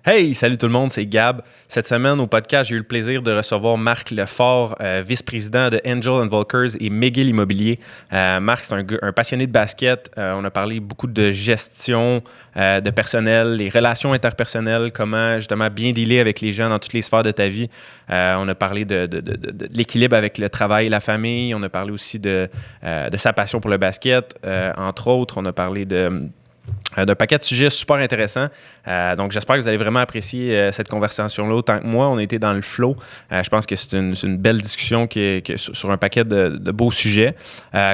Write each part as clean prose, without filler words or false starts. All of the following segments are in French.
Hey, salut tout le monde, c'est Gab. Cette semaine, au podcast, j'ai eu le plaisir de recevoir Marc Lefort, vice-président de Angel & Volkers et McGill Immobilier. Marc, c'est un passionné de basket. On a parlé beaucoup de gestion, de personnel, les relations interpersonnelles, comment justement bien dealer avec les gens dans toutes les sphères de ta vie. On a parlé de l'équilibre avec le travail et la famille. On a parlé aussi de sa passion pour le basket. Entre autres, on a parlé d'un paquet de sujets super intéressants. Donc, j'espère que vous allez vraiment apprécier cette conversation-là autant que moi. On a été dans le flow. Je pense que c'est une belle discussion sur un paquet de beaux sujets.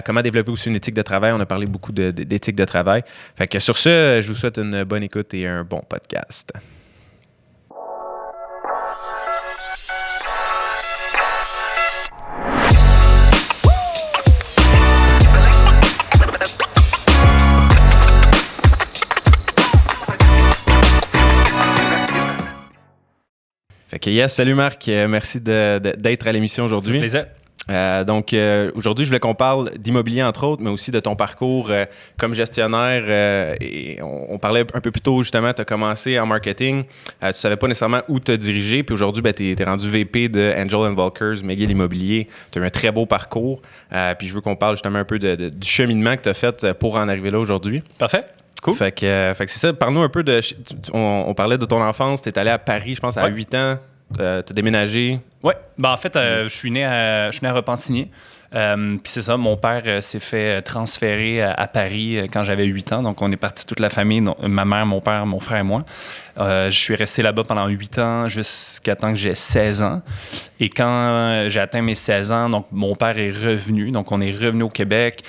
Comment développer aussi une éthique de travail. On a parlé beaucoup d'éthique de travail. Fait que sur ce, je vous souhaite une bonne écoute et un bon podcast. Fait que yes, salut Marc, merci d'être à l'émission aujourd'hui. Ça fait plaisir. Donc aujourd'hui, je voulais qu'on parle d'immobilier entre autres, mais aussi de ton parcours comme gestionnaire. Et on parlait un peu plus tôt justement, tu as commencé en marketing, tu savais pas nécessairement où te diriger, puis aujourd'hui, tu es rendu VP de Angel & Volkers, McGill Immobilier. Tu as eu un très beau parcours, puis je veux qu'on parle justement un peu du cheminement que tu as fait pour en arriver là aujourd'hui. Parfait. Cool. Fait que c'est ça. Parle-nous un peu on parlait de ton enfance. Tu es allé à Paris, je pense, à 8 ans. Tu as déménagé. Oui. En fait, je suis né à Repentigny. Puis c'est ça, mon père s'est fait transférer à Paris quand j'avais 8 ans. Donc, on est parti toute la famille, ma mère, mon père, mon frère et moi. Je suis resté là-bas pendant 8 ans jusqu'à temps que j'ai 16 ans. Et quand j'ai atteint mes 16 ans, donc mon père est revenu. Donc, on est revenu au Québec.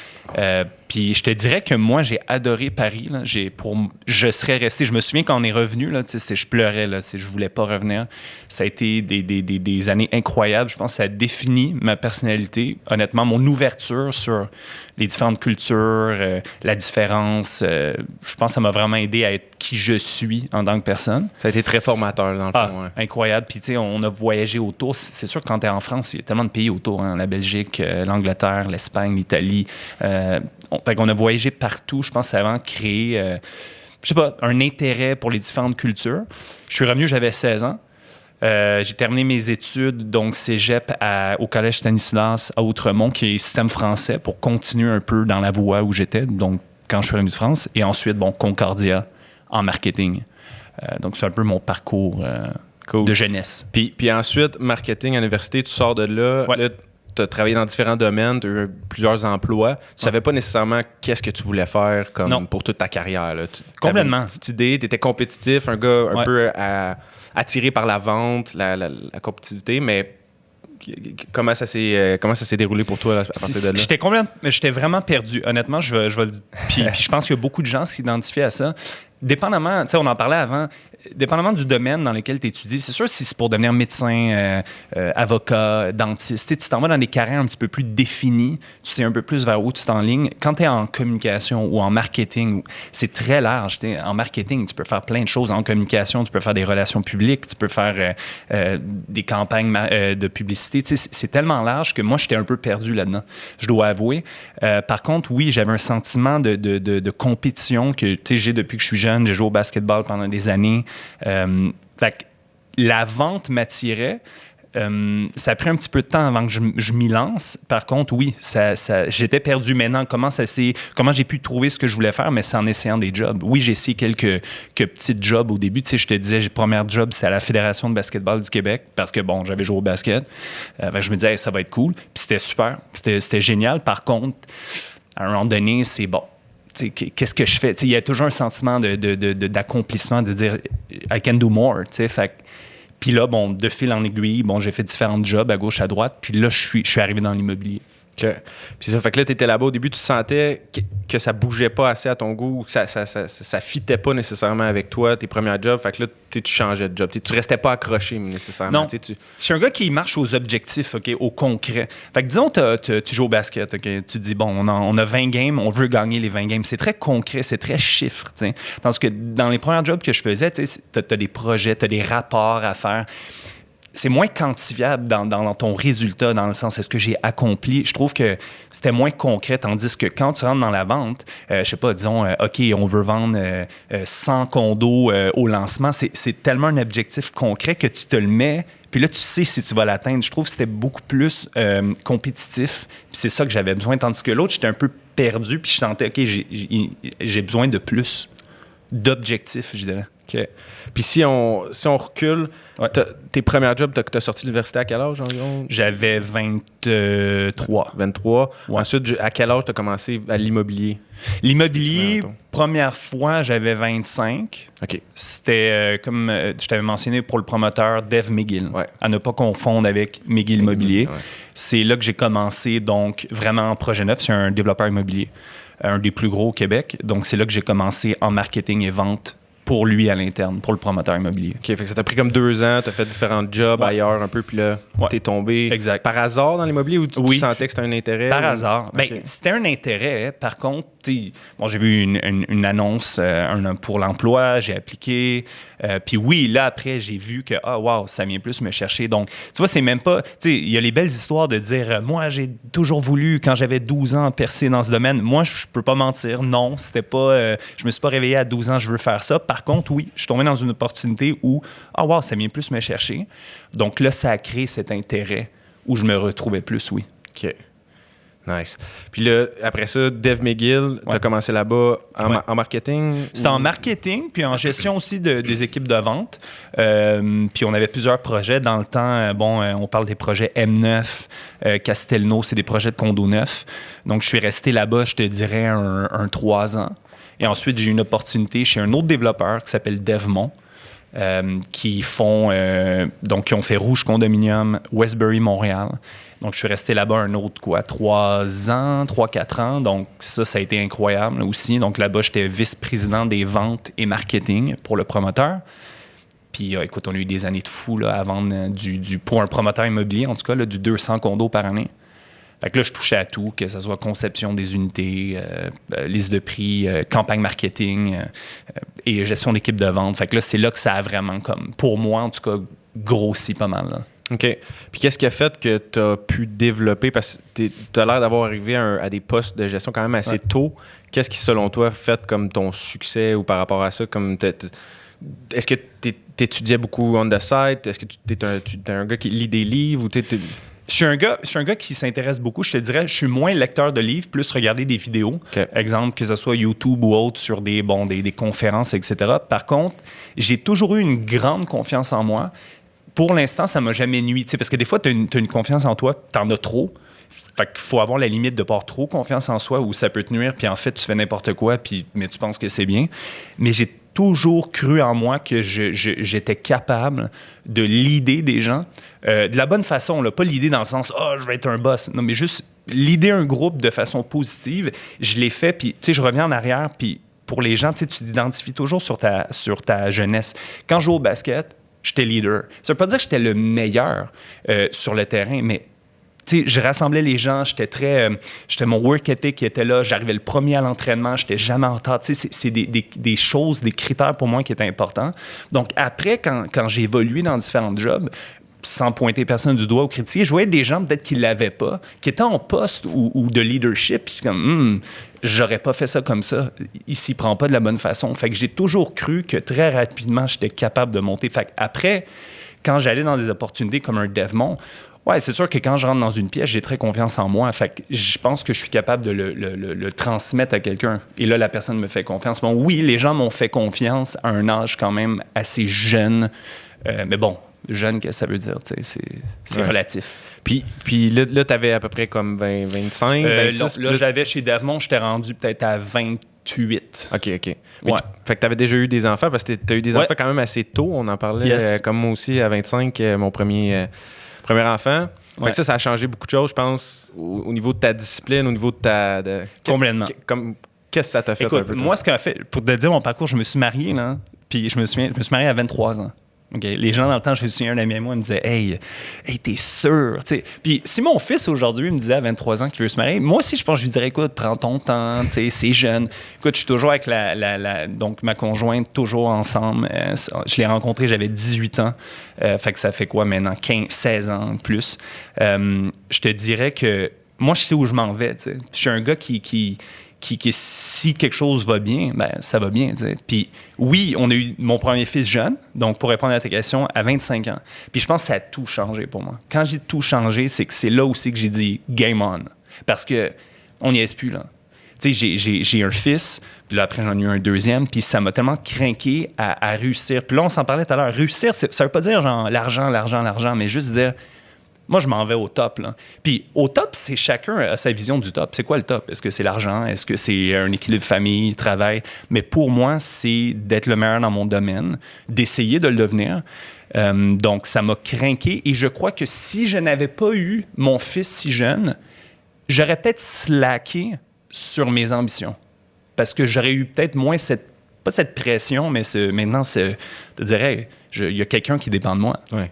Puis je te dirais que moi, j'ai adoré Paris. Là. Je serais resté. Je me souviens quand on est revenu, là, je pleurais. Là, je voulais pas revenir. Ça a été des années incroyables. Je pense que ça a défini ma personnalité. Honnêtement, mon ouverture sur les différentes cultures, la différence. Je pense que ça m'a vraiment aidé à être qui je suis en tant que personne. Ça a été très formateur, dans le fond. Ouais. Incroyable. Puis, tu sais, on a voyagé autour. C'est sûr que quand tu es en France, il y a tellement de pays autour. Hein? La Belgique, l'Angleterre, l'Espagne, l'Italie. Fait qu'on a voyagé partout. Je pense que ça a vraiment créé, je sais pas, un intérêt pour les différentes cultures. Je suis revenu, j'avais 16 ans. J'ai terminé mes études, donc cégep au Collège Stanislas à Outremont, qui est système français, pour continuer un peu dans la voie où j'étais, donc quand je suis revenu de France. Et ensuite, Concordia en marketing. Donc, c'est un peu mon parcours cool. de jeunesse. Puis ensuite, marketing à l'université, tu sors de là. Ouais. Là, tu as travaillé dans différents domaines, tu as eu plusieurs emplois. Tu savais pas nécessairement qu'est-ce que tu voulais faire pour toute ta carrière. Là. Complètement. Une petite idée, tu étais compétitif, un gars un peu attiré par la vente, la compétitivité, mais comment ça s'est déroulé pour toi à partir de là? J'étais vraiment perdu. Honnêtement, puis je pense qu'il y a beaucoup de gens qui s'identifient à ça. Dépendamment, tu sais, on en parlait avant, dépendamment du domaine dans lequel tu étudies, c'est sûr si c'est pour devenir médecin, avocat, dentiste, tu t'en vas dans des carrières un petit peu plus définies, tu sais un peu plus vers où tu t'enlignes. Quand tu es en communication ou en marketing, c'est très large. En marketing, tu peux faire plein de choses. En communication, tu peux faire des relations publiques, tu peux faire des campagnes de publicité. C'est tellement large que moi, j'étais un peu perdu là-dedans, je dois avouer. Par contre, oui, j'avais un sentiment de compétition que j'ai depuis que je suis jeune. J'ai joué au basketball pendant des années. Fait que la vente m'attirait. Ça a pris un petit peu de temps avant que je m'y lance. Par contre, oui, j'étais perdu. Maintenant, comment j'ai pu trouver ce que je voulais faire, mais c'est en essayant des jobs. Oui, j'ai essayé quelques petits jobs au début. Tu sais, je te disais, premier job, c'était à la Fédération de basketball du Québec parce que, j'avais joué au basket. Fait que je me disais, ça va être cool. Puis c'était super. C'était génial. Par contre, à un moment donné, c'est bon. Qu'est-ce que je fais? Il y a toujours un sentiment d'accomplissement, de dire I can do more. Puis là, de fil en aiguille, j'ai fait différents jobs à gauche, à droite. Puis là, je suis arrivé dans l'immobilier. Okay. Puis ça fait que là, tu étais là-bas au début, tu sentais que ça bougeait pas assez à ton goût, que ça fitait pas nécessairement avec toi, tes premiers jobs. Fait que là, tu changeais de job. Tu restais pas accroché nécessairement. Non. Je suis un gars qui marche aux objectifs, OK, au concret. Fait que disons, tu joues au basket, OK? Tu te dis, on a 20 games, on veut gagner les 20 games. C'est très concret, c'est très chiffre. T'sais. Tandis que dans les premiers jobs que je faisais, tu as des projets, tu as des rapports à faire. c'est moins quantifiable dans ton résultat, dans le sens est-ce que j'ai accompli. Je trouve que c'était moins concret, tandis que quand tu rentres dans la vente, je sais pas, disons, OK, on veut vendre 100 condos au lancement, c'est tellement un objectif concret que tu te le mets, puis là, tu sais si tu vas l'atteindre. Je trouve que c'était beaucoup plus compétitif, puis c'est ça que j'avais besoin, tandis que l'autre, j'étais un peu perdu, puis je sentais, OK, j'ai besoin de plus d'objectifs, je dirais. OK. Puis si on recule, Ouais. tes premiers jobs, t'as sorti de l'université à quel âge environ? J'avais 23. 23. Ouais. Ensuite, à quel âge t'as commencé à l'immobilier? L'immobilier, première fois, j'avais 25. OK. C'était, comme je t'avais mentionné, pour le promoteur Dave McGill. Ouais. À ne pas confondre avec McGill Immobilier. Ouais. C'est là que j'ai commencé, donc, vraiment en projet neuf. C'est un développeur immobilier, un des plus gros au Québec. Donc, c'est là que j'ai commencé en marketing et vente pour lui à l'interne, pour le promoteur immobilier. OK, fait que ça t'a pris comme 2 ans, t'as fait différents jobs ailleurs un peu, puis là, t'es tombé Exact. par hasard dans l'immobilier ou tu sentais que c'était un intérêt? Par hasard. OK. Ben, c'était un intérêt. Par contre, bon, j'ai vu une annonce pour l'emploi, j'ai appliqué. Puis oui, là, après, j'ai vu que, wow, ça vient plus me chercher. Donc, tu vois, c'est même pas... Il y a les belles histoires de dire, moi, j'ai toujours voulu, quand j'avais 12 ans, percer dans ce domaine. Moi, je peux pas mentir. Non, c'était pas... je me suis pas réveillé à 12 ans, je veux faire ça. Par contre, oui, je suis tombé dans une opportunité où, wow, ça vient plus me chercher. Donc là, ça a créé cet intérêt où je me retrouvais plus, oui. OK. Nice. Puis là, après ça, Dave McGill, t'as commencé là-bas en marketing? C'était en marketing, puis en gestion aussi des équipes de vente. Puis on avait plusieurs projets. Dans le temps, on parle des projets M9, Castelnau, c'est des projets de condo neuf. Donc, je suis resté là-bas, je te dirais, un 3 ans. Et ensuite, j'ai eu une opportunité chez un autre développeur qui s'appelle Devmont, qui ont fait Rouge Condominium, Westbury, Montréal. Donc, je suis resté là-bas un autre, 3-4 ans. Donc, ça a été incroyable aussi. Donc, là-bas, j'étais vice-président des ventes et marketing pour le promoteur. Puis, écoute, on a eu des années de fou là, à vendre pour un promoteur immobilier, en tout cas, là, du 200 condos par année. Fait que là, je touchais à tout, que ce soit conception des unités, liste de prix, campagne marketing et gestion d'équipe de vente. Fait que là, c'est là que ça a vraiment, comme pour moi, en tout cas, grossi pas mal. Là. OK. Puis qu'est-ce qui a fait que tu as pu développer, parce que tu as l'air d'avoir arrivé à des postes de gestion quand même assez tôt. Qu'est-ce qui, selon toi, fait comme ton succès ou par rapport à ça? Comme est-ce que tu étudiais beaucoup on the side? Est-ce que tu es un gars qui lit des livres? Ou Je suis un gars qui s'intéresse beaucoup. Je te dirais, je suis moins lecteur de livres, plus regarder des vidéos. Okay. Exemple, que ce soit YouTube ou autre, sur des conférences, etc. Par contre, j'ai toujours eu une grande confiance en moi. Pour l'instant, ça ne m'a jamais nui. Parce que des fois, tu as une confiance en toi, tu en as trop. Fait qu'il faut avoir la limite de pas avoir trop confiance en soi où ça peut te nuire, puis en fait, tu fais n'importe quoi, mais tu penses que c'est bien. Mais j'ai toujours cru en moi que j'étais capable de leader des gens de la bonne façon, là, pas leader dans le sens « Ah, je vais être un boss ». Non, mais juste leader un groupe de façon positive. Je l'ai fait, puis je reviens en arrière, puis pour les gens, tu t'identifies toujours sur ta jeunesse. Quand je joue au basket, j'étais leader. Ça veut pas dire que j'étais le meilleur sur le terrain, mais je rassemblais les gens, j'étais mon work ethic qui était là, j'arrivais le premier à l'entraînement, j'étais jamais en retard. C'est des choses, des critères pour moi qui étaient importants. Donc après, quand j'ai évolué dans différents jobs, sans pointer personne du doigt ou critiquer, je voyais des gens peut-être qui ne l'avaient pas, qui étaient en poste ou de leadership, puis comme j'aurais pas fait ça comme ça, il s'y prend pas de la bonne façon. Fait que j'ai toujours cru que très rapidement, j'étais capable de monter. Fait qu'après, quand j'allais dans des opportunités comme un Devmont, ouais, c'est sûr que quand je rentre dans une pièce, j'ai très confiance en moi. Fait que je pense que je suis capable de le transmettre à quelqu'un. Et là, la personne me fait confiance. Bon, oui, les gens m'ont fait confiance à un âge quand même assez jeune. Mais bon, jeune, qu'est-ce que ça veut dire? C'est relatif. Puis là tu avais à peu près comme 25, 26. Là, j'avais chez Devmont, j'étais rendu peut-être à 28. OK. Mais fait que tu avais déjà eu des enfants, parce que tu as eu des enfants quand même assez tôt. On en parlait, comme moi aussi, à 25, mon premier enfant. Fait que ça a changé beaucoup de choses, je pense, au niveau de ta discipline, au niveau de ta... Complètement. Qu'est-ce que ça t'a fait? Écoute, moi, ce qu'a fait, pour te dire mon parcours, je me suis marié, là, puis je me suis marié à 23 ans. Okay? Les gens dans le temps, je me souviens, un ami à moi me disait « Hey, t'es sûr? » Puis si mon fils aujourd'hui me disait à 23 ans qu'il veut se marier, moi aussi, je pense que je lui dirais « Écoute, prends ton temps, c'est jeune. » Écoute, je suis toujours avec donc ma conjointe, toujours ensemble. Je l'ai rencontrée, j'avais 18 ans. Fait que ça fait quoi maintenant? 16 ans plus. Je te dirais que moi, je sais où je m'en vais. T'sais. Je suis un gars qui si quelque chose va bien, ben ça va bien. T'sais. Puis oui, on a eu mon premier fils jeune, donc pour répondre à ta question, à 25 ans. Puis je pense que ça a tout changé pour moi. Quand je dis tout changé, c'est que c'est là aussi que j'ai dit « game on ». Parce que on n'y est plus, là. Tu sais, j'ai un fils, puis là, après, j'en ai eu un deuxième, puis ça m'a tellement craqué à réussir. Puis là, on s'en parlait tout à l'heure. Réussir, ça veut pas dire genre l'argent, mais juste dire... Moi, je m'en vais au top. Là. Puis au top, c'est chacun a sa vision du top. C'est quoi le top? Est-ce que c'est l'argent? Est-ce que c'est un équilibre famille, travail? Mais pour moi, c'est d'être le meilleur dans mon domaine, d'essayer de le devenir. Donc, ça m'a craqué. Et je crois que si je n'avais pas eu mon fils si jeune, j'aurais peut-être slacké sur mes ambitions. Parce que j'aurais eu peut-être moins pas cette pression, mais maintenant, je te dirais, il y a quelqu'un qui dépend de moi. Ouais.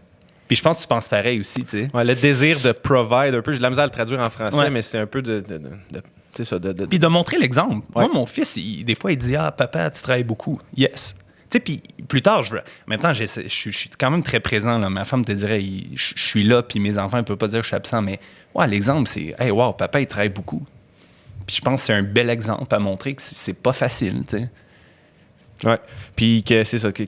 Puis je pense que tu penses pareil aussi, tu sais. Ouais, le désir de provide un peu, j'ai de la misère à le traduire en français, mais c'est un peu Puis de montrer l'exemple. Ouais. Moi, mon fils, des fois, il dit « Ah, papa, tu travailles beaucoup. » Yes. Tu sais, puis plus tard, maintenant, je suis quand même très présent. Là. Ma femme te dirait « Je suis là, puis mes enfants ne peuvent pas dire que je suis absent. » Mais ouais, l'exemple, c'est « Hey, wow, papa, il travaille beaucoup. » Puis je pense que c'est un bel exemple à montrer que c'est pas facile, tu sais. Ouais. Puis que c'est ça, que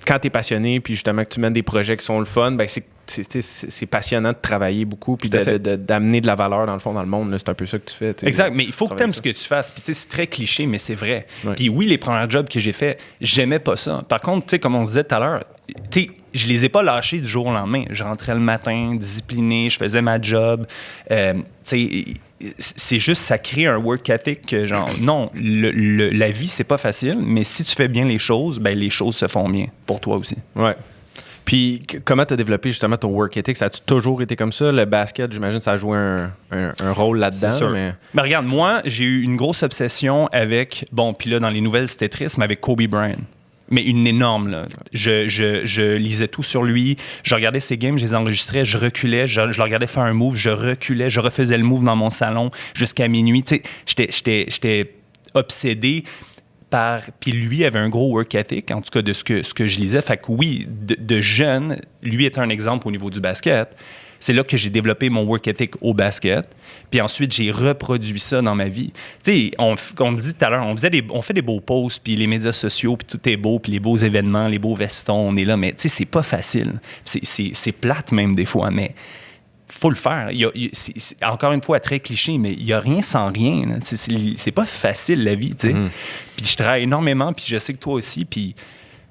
quand tu es passionné, puis justement que tu mènes des projets qui sont le fun, ben c'est passionnant de travailler beaucoup, puis d'amener de la valeur dans le fond dans le monde. Là, c'est un peu ça que tu fais. Exact, mais il faut que tu aimes ce que tu fasses. Puis tu sais, c'est très cliché, mais c'est vrai. Ouais. Puis oui, les premiers jobs que j'ai faits, j'aimais pas ça. Par contre, tu sais, comme on se disait tout à l'heure, tu sais, je les ai pas lâchés du jour au lendemain. Je rentrais le matin, discipliné, je faisais ma job. Tu sais, c'est juste, ça crée un work ethic que genre, non, la vie, c'est pas facile, mais si tu fais bien les choses, ben les choses se font bien pour toi aussi. Ouais. Puis comment tu as développé justement ton work ethic? Ça a toujours été comme ça? Le basket, j'imagine, ça a joué un rôle là-dedans. C'est sûr. Mais regarde, moi, j'ai eu une grosse obsession avec, puis là, dans les nouvelles, c'était triste, mais avec Kobe Bryant. Mais une énorme, là. Je lisais tout sur lui. Je regardais ses games, je les enregistrais, je reculais, je le regardais faire un move, je reculais, je refaisais le move dans mon salon jusqu'à minuit. Tu sais, j'étais obsédé par... Puis lui avait un gros work ethic, en tout cas de ce que je lisais. Fait que oui, de jeune, lui était un exemple au niveau du basket. C'est là que j'ai développé mon work ethic au basket. Puis ensuite, j'ai reproduit ça dans ma vie. Tu sais, on me dit tout à l'heure, on fait des beaux posts, puis les médias sociaux, puis tout est beau, puis les beaux événements, les beaux vestons, on est là. Mais tu sais, c'est pas facile. C'est plate même des fois, mais faut le faire. C'est encore une fois, très cliché, mais il n'y a rien sans rien. Là. C'est pas facile, la vie, tu sais. Mm-hmm. Puis je travaille énormément, puis je sais que toi aussi, puis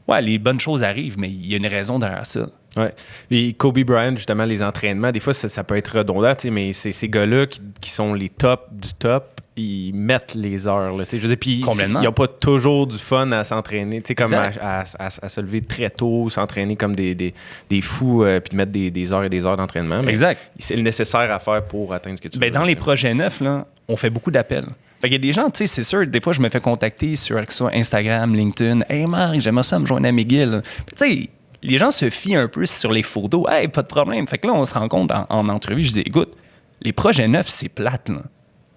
ouais, les bonnes choses arrivent, mais il y a une raison derrière ça. Ouais. Et Kobe Bryant, justement, les entraînements, des fois, ça peut être redondant, mais c'est ces gars-là qui sont les tops du top, ils mettent les heures. Là, je veux dire, puis ils n'ont pas toujours du fun à s'entraîner, comme à se lever très tôt, s'entraîner comme des fous, puis de mettre des heures et des heures d'entraînement. Mais exact. C'est le nécessaire à faire pour atteindre ce que tu veux. Dans les projets neufs, là, on fait beaucoup d'appels. Fait qu'il y a des gens, tu sais, c'est sûr, des fois, je me fais contacter sur Instagram, LinkedIn. « Hey Marc, j'aimerais ça me joindre à McGill. » Tu sais, les gens se fient un peu sur les photos. « Hey, pas de problème. » Fait que là, on se rencontre en entrevue. Je dis « Écoute, les projets neufs, c'est plate, là. »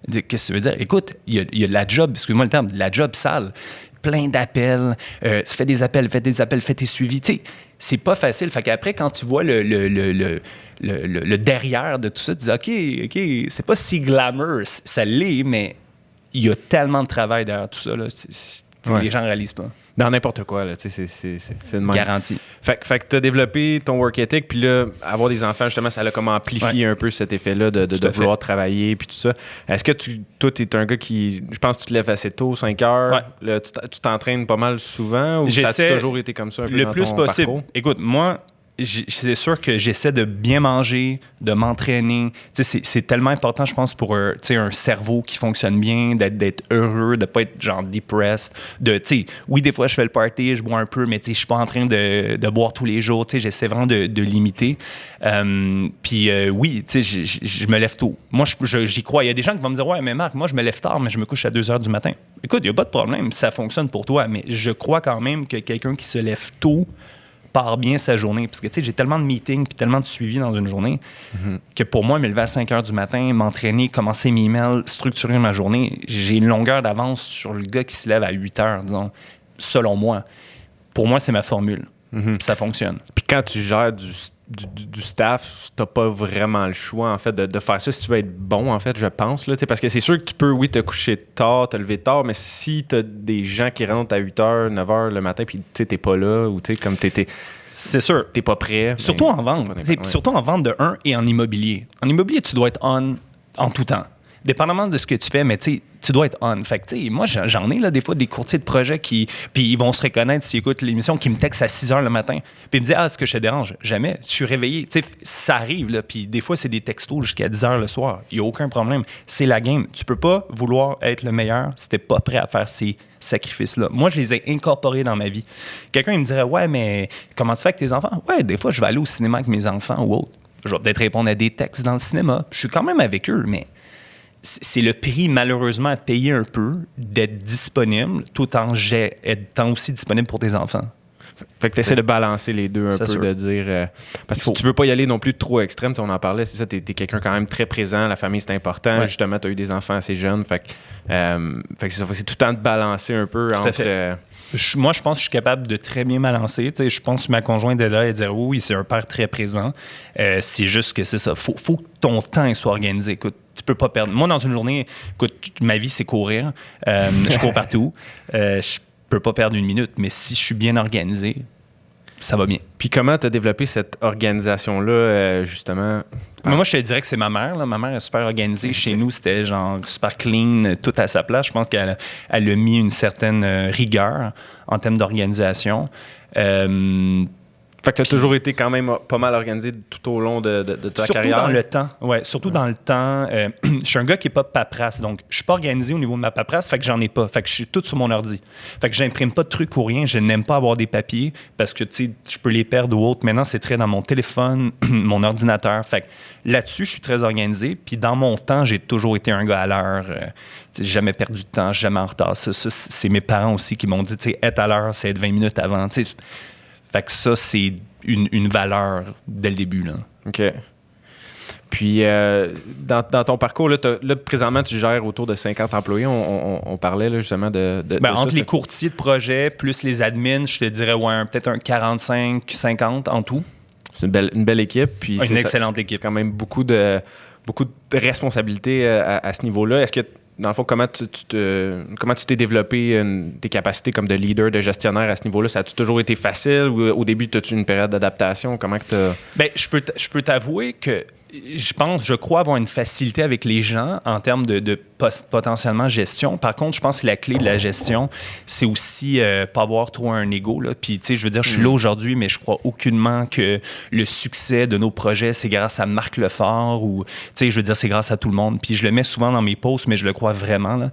Je dis « Qu'est-ce que tu veux dire? » « Écoute, il y a de la job, excuse-moi le terme, de la job sale. Plein d'appels. Fais des appels, fais tes suivis. » Tu sais, c'est pas facile. Fait qu'après, quand tu vois le derrière de tout ça, tu dis « OK, c'est pas si glamour. Ça l'est, mais il y a tellement de travail derrière tout ça, là. Ouais. Les gens ne réalisent pas. Dans n'importe quoi, là, tu sais, c'est de même. Garanti. Fait que tu as développé ton work ethic, puis là, avoir des enfants, justement, ça a comme amplifié un peu cet effet-là de vouloir travailler, puis tout ça. Est-ce que toi, tu es un gars qui, je pense que tu te lèves assez tôt, 5 heures, là, tu t'entraînes pas mal souvent, ou ça a toujours été comme ça un peu dans ton parcours? Le plus possible. Écoute, moi... c'est sûr que j'essaie de bien manger, de m'entraîner. C'est tellement important, je pense, pour un cerveau qui fonctionne bien, d'être heureux, de ne pas être genre depressed. Oui, des fois, je fais le party, je bois un peu, mais je ne suis pas en train de boire tous les jours. J'essaie vraiment de limiter. Puis oui, je me lève tôt. Moi, j'y crois. Il y a des gens qui vont me dire « Ouais, mais Marc, moi, je me lève tard, mais je me couche à 2 h du matin. » Écoute, il n'y a pas de problème. Ça fonctionne pour toi, mais je crois quand même que quelqu'un qui se lève tôt part bien sa journée. Parce que, tu sais, j'ai tellement de meetings puis tellement de suivi dans une journée que pour moi, me lever à 5 heures du matin, m'entraîner, commencer mes emails, structurer ma journée, j'ai une longueur d'avance sur le gars qui se lève à 8 heures, disons, selon moi. Pour moi, c'est ma formule. Puis ça fonctionne. Puis quand tu gères du staff, t'as pas vraiment le choix, en fait, de faire ça si tu veux être bon, en fait, je pense. Là, parce que c'est sûr que tu peux, oui, te coucher tard, te lever tard, mais si t'as des gens qui rentrent à 8h, 9h le matin, puis t'es pas là, ou comme c'est sûr. T'es pas prêt. Surtout en vente. Surtout en vente de 1 et en immobilier. En immobilier, tu dois être on en tout temps. Dépendamment de ce que tu fais, mais tu dois être on. Fait que, moi, j'en ai là, des fois des courtiers de projet puis ils vont se reconnaître s'ils écoutent l'émission, qui me textent à 6 h le matin. Puis ils me disent, est-ce que je te dérange? Jamais. Je suis réveillé. Ça arrive, là. Puis des fois, c'est des textos jusqu'à 10 h le soir. Il n'y a aucun problème. C'est la game. Tu peux pas vouloir être le meilleur si t'es pas prêt à faire ces sacrifices-là. Moi, je les ai incorporés dans ma vie. Quelqu'un, il me dirait, ouais, mais comment tu fais avec tes enfants? Ouais, des fois, je vais aller au cinéma avec mes enfants ou autre. Je vais peut-être répondre à des textes dans le cinéma. Je suis quand même avec eux, mais c'est le prix, malheureusement, à payer un peu d'être disponible tout en étant aussi disponible pour tes enfants. Fait que tu essaies de balancer les deux un peu, sûr. De dire... parce que tu veux pas y aller non plus trop extrême, on en parlait, c'est ça, t'es quelqu'un quand même très présent, la famille c'est important, justement, t'as eu des enfants assez jeunes, fait que c'est ça, c'est tout le temps de balancer un peu tout entre... Moi, je pense que je suis capable de très bien balancer. Je pense que ma conjointe est là et dire oui, c'est un père très présent. C'est juste que c'est ça. Faut que ton temps soit organisé. Écoute, tu peux pas perdre. Moi, dans une journée, écoute, ma vie, c'est courir. Je cours partout. Je peux pas perdre une minute, mais si je suis bien organisé, ça va bien. Puis comment tu as développé cette organisation-là, justement? Mais moi, je te dirais que c'est ma mère. Là. Ma mère est super organisée. Chez nous, c'était genre super clean, tout à sa place. Je pense qu'elle a mis une certaine rigueur en termes d'organisation. Fait que tu as toujours été quand même pas mal organisé tout au long de ta carrière. Surtout dans le temps. Ouais, surtout dans le temps. Je suis un gars qui n'est pas paperasse. Donc, je suis pas organisé au niveau de ma paperasse. Fait que j'en ai pas. Fait que je suis tout sur mon ordi. Fait que j'imprime pas de trucs ou rien. Je n'aime pas avoir des papiers parce que, tu sais, je peux les perdre ou autre. Maintenant, c'est très dans mon téléphone, mon ordinateur. Fait que là-dessus, je suis très organisé. Puis dans mon temps, j'ai toujours été un gars à l'heure. J'ai jamais perdu de temps, jamais en retard. Ça, c'est mes parents aussi qui m'ont dit, tu sais, être à l'heure, c'est être 20 minutes avant. Tu sais, fait que ça, c'est une valeur dès le début. Là. OK. Puis, dans ton parcours, là, présentement, tu gères autour de 50 employés. On parlait là, justement de entre ça, les courtiers de projet plus les admins, je te dirais peut-être un 45-50 en tout. C'est une belle équipe. Puis une excellente équipe. C'est quand même beaucoup de responsabilités à ce niveau-là. Est-ce que dans le fond, comment tu t'es développé tes capacités comme de leader, de gestionnaire à ce niveau-là? Ça a-tu toujours été facile ou au début, as-tu une période d'adaptation? Comment que t'as... Bien, je peux t'avouer que je crois avoir une facilité avec les gens en termes de potentiellement gestion. Par contre, je pense que la clé de la gestion, c'est aussi pas avoir trop un ego. Là. Puis, tu sais, je veux dire, je suis là aujourd'hui, mais je crois aucunement que le succès de nos projets, c'est grâce à Marc Lefort ou, tu sais, je veux dire, c'est grâce à tout le monde. Puis, je le mets souvent dans mes posts, mais je le crois vraiment. Là.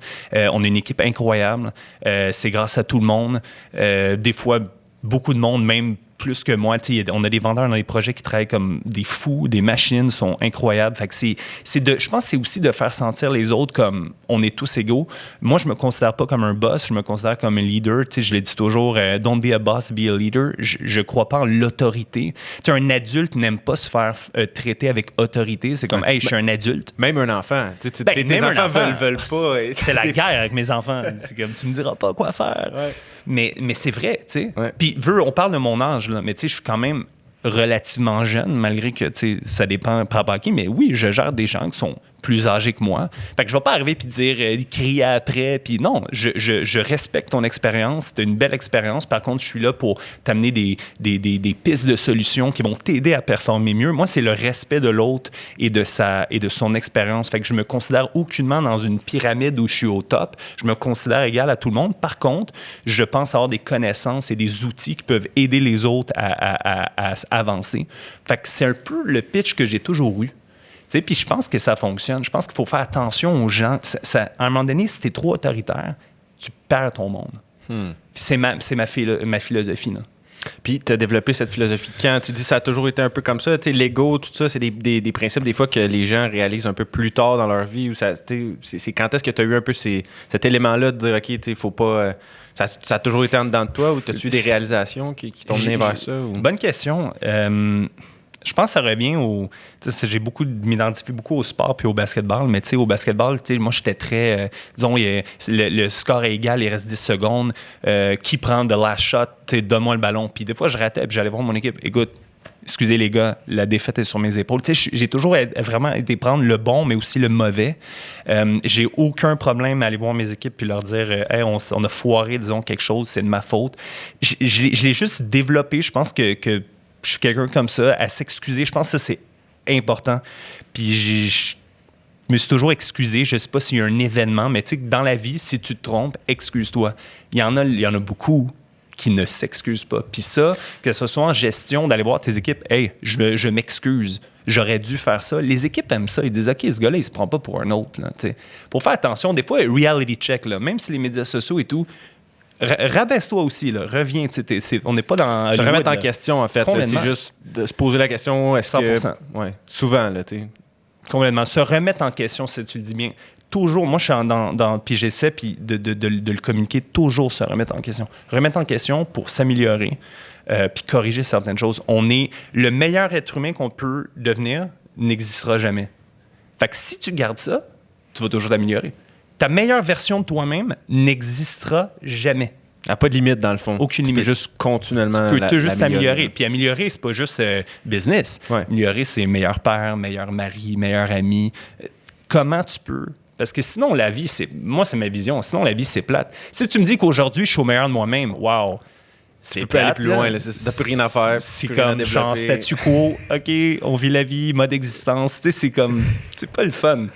On a une équipe incroyable. C'est grâce à tout le monde. Des fois, beaucoup de monde, même plus que moi. On a des vendeurs dans les projets qui travaillent comme des fous, des machines sont incroyables. Fait que je pense que c'est aussi de faire sentir les autres comme on est tous égaux. Moi, je me considère pas comme un boss, je me considère comme un leader. Je l'ai dit toujours, don't be a boss, be a leader. Je crois pas en l'autorité. Un adulte n'aime pas se faire traiter avec autorité. C'est comme, hey, je suis un adulte. Même un enfant. Tes enfants veulent pas. C'est la guerre avec mes enfants. C'est comme, tu me diras pas quoi faire. Ouais. Mais c'est vrai, tu sais. Ouais. Puis, on parle de mon âge, là, mais tu sais, je suis quand même relativement jeune, malgré que, tu sais, ça dépend par rapport à qui. Mais oui, je gère des gens qui sont plus âgés que moi. Fait que je vais pas arriver puis dire, crier après. Puis non, je respecte ton expérience. C'est une belle expérience. Par contre, je suis là pour t'amener des pistes de solutions qui vont t'aider à performer mieux. Moi, c'est le respect de l'autre et de son expérience. Fait que je me considère aucunement dans une pyramide où je suis au top. Je me considère égal à tout le monde. Par contre, je pense avoir des connaissances et des outils qui peuvent aider les autres à avancer. Fait que c'est un peu le pitch que j'ai toujours eu. Puis je pense que ça fonctionne. Je pense qu'il faut faire attention aux gens. À un moment donné, si tu es trop autoritaire, tu perds ton monde. C'est ma philosophie. Là. Puis, tu as développé cette philosophie quand? Tu dis que ça a toujours été un peu comme ça. Tu sais, l'ego, tout ça, c'est des principes des fois que les gens réalisent un peu plus tard dans leur vie. Ou ça, c'est quand est-ce que tu as eu un peu cet élément-là de dire, OK, tu sais, faut pas... ça a toujours été en dedans de toi ou as-tu eu des réalisations qui t'ont mené vers ça? Ou... Bonne question. Je pense que ça revient au... m'identifie beaucoup au sport puis au basketball, mais tu sais, au basketball, tu sais, moi, j'étais très... disons, le score est égal, il reste 10 secondes. Qui prend de last shot? Tu sais, donne-moi le ballon. Puis des fois, je ratais puis j'allais voir mon équipe. Écoute, excusez les gars, la défaite est sur mes épaules. Tu sais, j'ai toujours vraiment été prendre le bon, mais aussi le mauvais. J'ai aucun problème à aller voir mes équipes puis leur dire hey, on a foiré, disons, quelque chose, c'est de ma faute. Je l'ai juste développé. Je pense que je suis quelqu'un comme ça, à s'excuser. Je pense que ça, c'est important. Puis je me suis toujours excusé. Je ne sais pas s'il y a un événement, mais tu sais, dans la vie, si tu te trompes, excuse-toi. Il y en a beaucoup qui ne s'excusent pas. Puis ça, que ce soit en gestion, d'aller voir tes équipes, « Hey, je m'excuse. J'aurais dû faire ça. » Les équipes aiment ça. Ils disent « OK, ce gars-là, il se prend pas pour un autre. » Faut faire attention. Des fois, reality check, là, même si les médias sociaux et tout, rabaisse-toi aussi, là. Reviens. On n'est pas dans... Se remettre en question, en fait. C'est juste de se poser la question, est-ce 100%. que... Ouais, souvent, là, tu sais. Complètement. Se remettre en question, si tu le dis bien. Toujours, moi, je suis puis j'essaie puis de le communiquer, toujours se remettre en question. Remettre en question pour s'améliorer, puis corriger certaines choses. Le meilleur être humain qu'on peut devenir n'existera jamais. Fait que si tu gardes ça, tu vas toujours t'améliorer. Ta meilleure version de toi-même n'existera jamais. Il n'y a pas de limite, dans le fond. Aucune limite. Tu peux juste continuellement Tu peux juste t'améliorer. Puis améliorer, c'est pas juste business. Ouais. Améliorer, c'est meilleur père, meilleur mari, meilleur ami. Comment tu peux? Parce que sinon, la vie, moi, c'est ma vision. Sinon, la vie, c'est plate. Si tu me dis qu'aujourd'hui, je suis au meilleur de moi-même, wow! Tu peux aller plus loin. T'as plus rien à faire. C'est comme genre statu quo. OK, on vit la vie, mode existence. Tu sais, c'est comme... C'est pas le fun.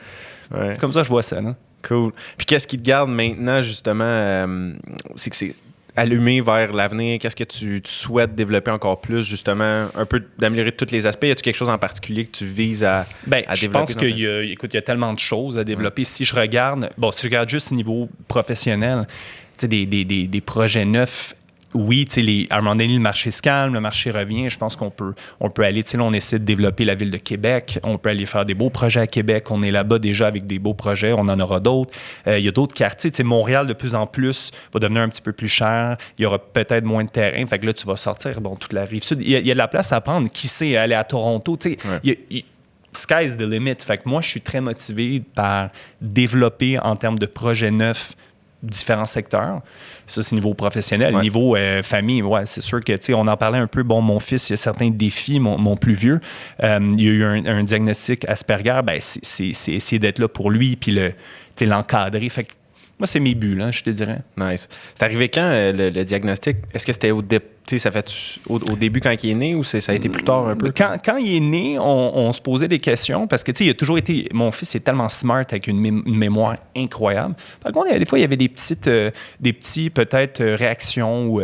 Ouais. Comme ça, je vois ça, non? Cool. Puis qu'est-ce qui te garde maintenant, justement, c'est que c'est allumé vers l'avenir? Qu'est-ce que tu souhaites développer encore plus, justement, un peu d'améliorer tous les aspects? Y a-tu quelque chose en particulier que tu vises à développer? Je pense qu'il y a tellement de choses à développer. Si je regarde juste au niveau professionnel, tu sais, des projets neufs, oui, tu sais, à un moment donné, le marché se calme, le marché revient. Je pense qu'on peut aller, tu sais, là, on essaie de développer la ville de Québec. On peut aller faire des beaux projets à Québec. On est là-bas déjà avec des beaux projets. On en aura d'autres. Il y a d'autres quartiers. Tu sais, Montréal, de plus en plus, va devenir un petit peu plus cher. Il y aura peut-être moins de terrain. Fait que là, tu vas sortir, toute la Rive-Sud. Il y a de la place à prendre. Qui sait, aller à Toronto, tu sais. Sky's the limit. Fait que moi, je suis très motivé par développer en termes de projets neufs différents secteurs. Ça, c'est niveau professionnel. Ouais. Niveau famille, ouais, c'est sûr que, tu sais, on en parlait un peu. Bon, mon fils, il y a certains défis, mon plus vieux. Il y a eu un diagnostic Asperger. Ben, c'est essayer d'être là pour lui puis l'encadrer. Fait que moi, c'est mes buts, là, je te dirais. Nice. C'est arrivé quand, le diagnostic? Est-ce que c'était au début quand il est né ou ça a été plus tard un peu? Quand il est né, on se posait des questions parce que, tu sais, il a toujours été... Mon fils est tellement smart avec une mémoire incroyable. Par contre, des fois, il y avait des petits peut-être réactions ou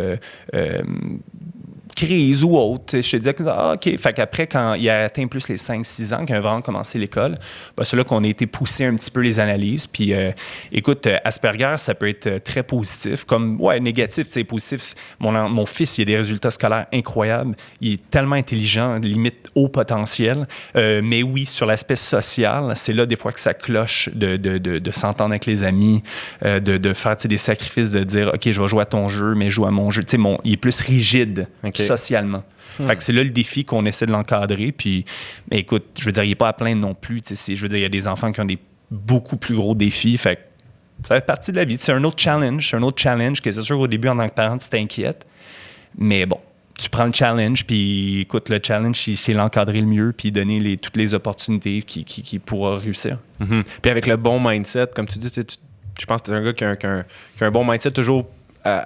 crise ou autre. Je te disais que, OK. Fait qu'après, quand il a atteint plus les 5-6 ans, qu'il a vraiment commencé l'école, c'est là qu'on a été poussé un petit peu les analyses. Puis, écoute, Asperger, ça peut être très positif, comme, négatif, c'est positif. Mon fils, il a des résultats scolaires incroyables. Il est tellement intelligent, limite haut potentiel. Mais oui, sur l'aspect social, c'est là des fois que ça cloche de s'entendre avec les amis, de faire des sacrifices, de dire, OK, je vais jouer à ton jeu, mais je joue à mon jeu. Tu sais, il est plus rigide. Okay. Socialement. Fait que c'est là le défi qu'on essaie de l'encadrer. Puis, mais écoute, je veux dire, il n'est pas à plaindre non plus. Je veux dire, il y a des enfants qui ont des beaucoup plus gros défis. Fait que ça fait partie de la vie. C'est un autre challenge. C'est un autre challenge que c'est sûr qu'au début, en tant que parent, tu t'inquiètes. Mais bon, tu prends le challenge. Puis écoute, le challenge, c'est l'encadrer le mieux puis donner toutes les opportunités qui pourra réussir. Mm-hmm. Puis avec le bon mindset, comme tu dis, je pense que tu es un gars qui a un bon mindset toujours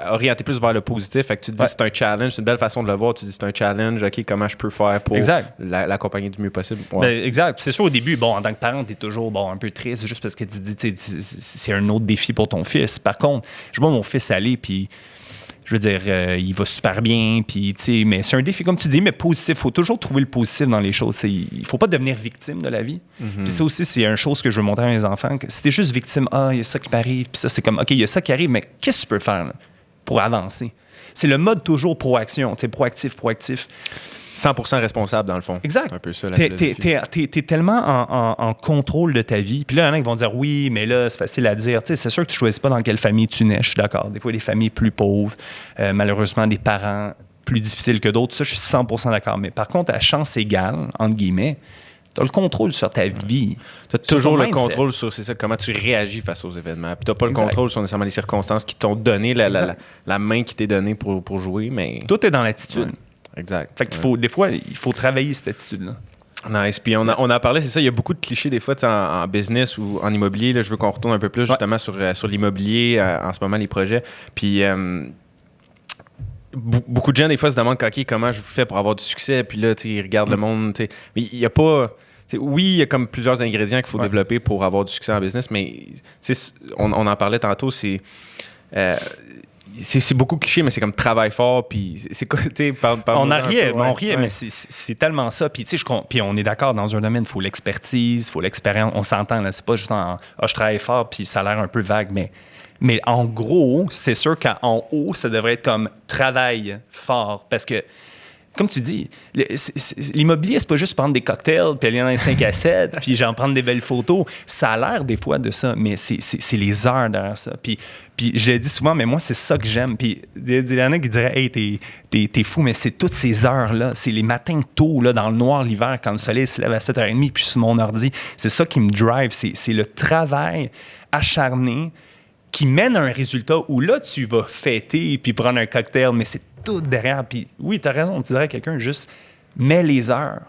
orienté plus vers le positif. Fait que tu te dis c'est un challenge, c'est une belle façon de le voir. Tu te dis c'est un challenge, OK, comment je peux faire pour l'accompagner du mieux possible. Ouais. Ben, exact. C'est sûr, au début, en tant que parent, tu es toujours un peu triste juste parce que tu dis c'est un autre défi pour ton fils. Par contre, je vois mon fils aller, puis je veux dire, il va super bien, puis mais c'est un défi, comme tu dis, mais positif. Il faut toujours trouver le positif dans les choses. Il ne faut pas devenir victime de la vie. Mm-hmm. Puis ça aussi, c'est une chose que je veux montrer à mes enfants. Que si t'es juste victime, il y a ça qui m'arrive, puis ça, c'est comme, OK, il y a ça qui arrive, mais qu'est-ce que tu peux faire là, pour avancer? C'est le mode toujours proaction, tu sais, proactif. 100% responsable, dans le fond. Exact. C'est un peu ça, la T'es tellement en contrôle de ta vie. Puis là, il y en a qui vont dire, oui, mais là, c'est facile à dire. Tu sais, c'est sûr que tu ne choisis pas dans quelle famille tu nais, je suis d'accord. Des fois, des familles plus pauvres, malheureusement, des parents plus difficiles que d'autres. Ça, je suis 100% d'accord. Mais par contre, à chance égale, entre guillemets, tu as le contrôle sur ta vie. Tu as toujours le contrôle sur comment tu réagis face aux événements. Puis tu n'as pas le contrôle sur nécessairement les circonstances qui t'ont donné la main qui t'est donnée pour jouer. Mais tout est dans l'attitude. Ouais. Exact. Fait qu'il des fois, il faut travailler cette attitude-là. Nice. Puis on a parlé, c'est ça, il y a beaucoup de clichés des fois en business ou en immobilier. Là, je veux qu'on retourne un peu plus justement sur l'immobilier, en ce moment, les projets. Puis beaucoup de gens, des fois, se demandent OK, comment je fais pour avoir du succès. Puis là, ils regardent le monde. Mais il n'y a pas. Oui, il y a comme plusieurs ingrédients qu'il faut développer pour avoir du succès en business, mais on en parlait tantôt, c'est beaucoup cliché, mais c'est comme travail fort, puis c'est quoi, tu sais, on riait, mais c'est tellement ça. Puis, tu sais, puis on est d'accord, dans un domaine, il faut l'expertise, il faut l'expérience. On s'entend, là, c'est pas juste je travaille fort, puis ça a l'air un peu vague, mais en gros, c'est sûr qu'en haut, ça devrait être comme travail fort, parce que, comme tu dis, l'immobilier, c'est pas juste prendre des cocktails, puis aller dans les 5 à 7, puis genre prendre des belles photos. Ça a l'air des fois de ça, mais c'est les heures derrière ça. Puis je le dis souvent, mais moi, c'est ça que j'aime. Puis il y en a qui diraient, hey, t'es fou, mais c'est toutes ces heures-là. C'est les matins tôt, là, dans le noir l'hiver, quand le soleil se lève à 7h30, puis je suis sur mon ordi. C'est ça qui me drive. C'est le travail acharné qui mène à un résultat où là, tu vas fêter puis prendre un cocktail, mais c'est tout derrière. Puis oui, t'as raison, tu dirais à quelqu'un, juste mets les heures.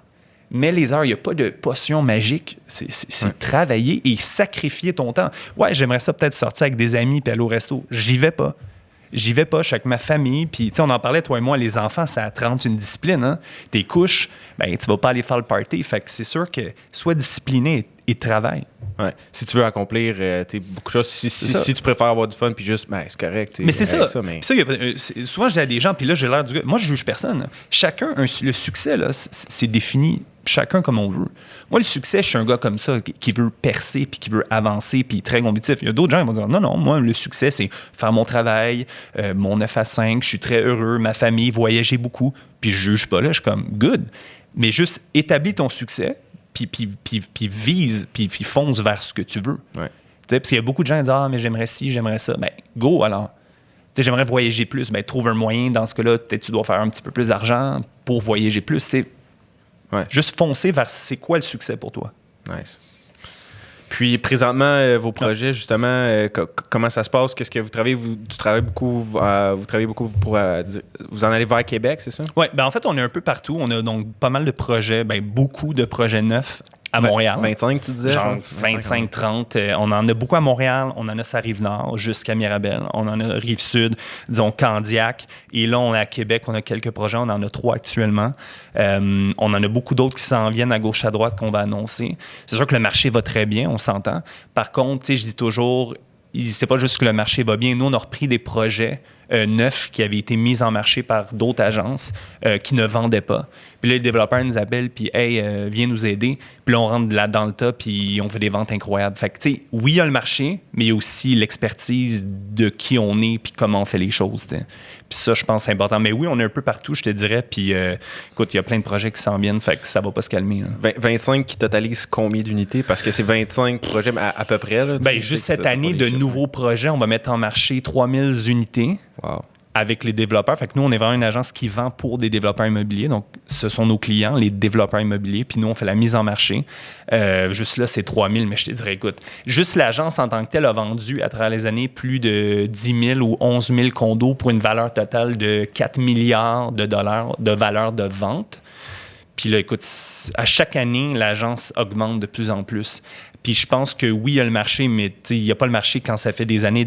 Mets les heures. Il n'y a pas de potion magique. C'est travailler et sacrifier ton temps. Ouais, j'aimerais ça peut-être sortir avec des amis puis aller au resto. J'y vais pas. Je suis avec ma famille. Puis, tu sais, on en parlait, toi et moi, les enfants, ça te rend une discipline. Hein? Tes couches, ben, tu vas pas aller faire le party. Fait que c'est sûr que sois discipliné et travaille. Ouais. Si tu veux accomplir beaucoup de choses, si tu préfères avoir du fun, puis juste, ben, c'est correct. Mais c'est ça. Souvent, je dis à des gens, puis là, j'ai l'air du gars. Moi, je juge personne. Chacun, le succès, là, c'est défini chacun comme on veut. Moi, le succès, je suis un gars comme ça qui veut percer, puis qui veut avancer, puis très compétitif. Il y a d'autres gens qui vont dire, non, moi, le succès, c'est faire mon travail, mon 9 à 5, je suis très heureux, ma famille, voyager beaucoup, puis je juge pas là, je suis comme, good. Mais juste établis ton succès, puis vise, puis fonce vers ce que tu veux. Ouais. Parce qu'il y a beaucoup de gens qui disent, mais j'aimerais ci, j'aimerais ça. Ben, go, alors. T'sais, j'aimerais voyager plus. Ben, trouve un moyen. Dans ce cas-là, peut-être tu dois faire un petit peu plus d'argent pour voyager plus. Ouais. Juste foncer vers c'est quoi le succès pour toi. Nice. Puis, présentement, vos projets, justement, comment ça se passe? Qu'est-ce que vous travaillez? Tu travailles beaucoup, vous travaillez beaucoup pour... vous en allez vers Québec, c'est ça? Oui, ben en fait, on est un peu partout. On a donc pas mal de projets, beaucoup de projets neufs à Montréal. 25, tu disais? Genre 25, 30. On en a beaucoup à Montréal. On en a sur la Rive-Nord jusqu'à Mirabel. On en a Rive-Sud, disons Candiac. Et là, on est à Québec. On a quelques projets. On en a 3 actuellement. On en a beaucoup d'autres qui s'en viennent à gauche, à droite qu'on va annoncer. C'est sûr que le marché va très bien, on s'entend. Par contre, je dis toujours, c'est pas juste que le marché va bien. Nous, on a repris des projets neufs qui avaient été mis en marché par d'autres agences qui ne vendaient pas. Puis là, les développeurs nous appellent, puis « Hey, viens nous aider ». Puis là, on rentre là dans le tas, puis on fait des ventes incroyables. Fait que, tu sais, oui, il y a le marché, mais il y a aussi l'expertise de qui on est puis comment on fait les choses. T'sais. Puis ça, je pense, c'est important. Mais oui, on est un peu partout, je te dirais. Puis écoute, il y a plein de projets qui s'en viennent, fait que ça va pas se calmer. Là. 25 qui totalisent combien d'unités? Parce que c'est 25 projets à peu près. Là, juste cette année, de nouveaux projets, on va mettre en marché 3000 unités. Wow. Avec les développeurs. Fait que nous, on est vraiment une agence qui vend pour des développeurs immobiliers. Donc, ce sont nos clients, les développeurs immobiliers. Puis nous, on fait la mise en marché. Juste là, c'est 3000. Mais je te dirais, écoute, juste l'agence en tant que telle a vendu à travers les années plus de 10 000 ou 11 000 condos pour une valeur totale de 4 milliards de dollars de valeur de vente. Puis là, écoute, à chaque année, l'agence augmente de plus en plus. Puis je pense que oui, il y a le marché, mais il n'y a pas le marché quand ça fait des années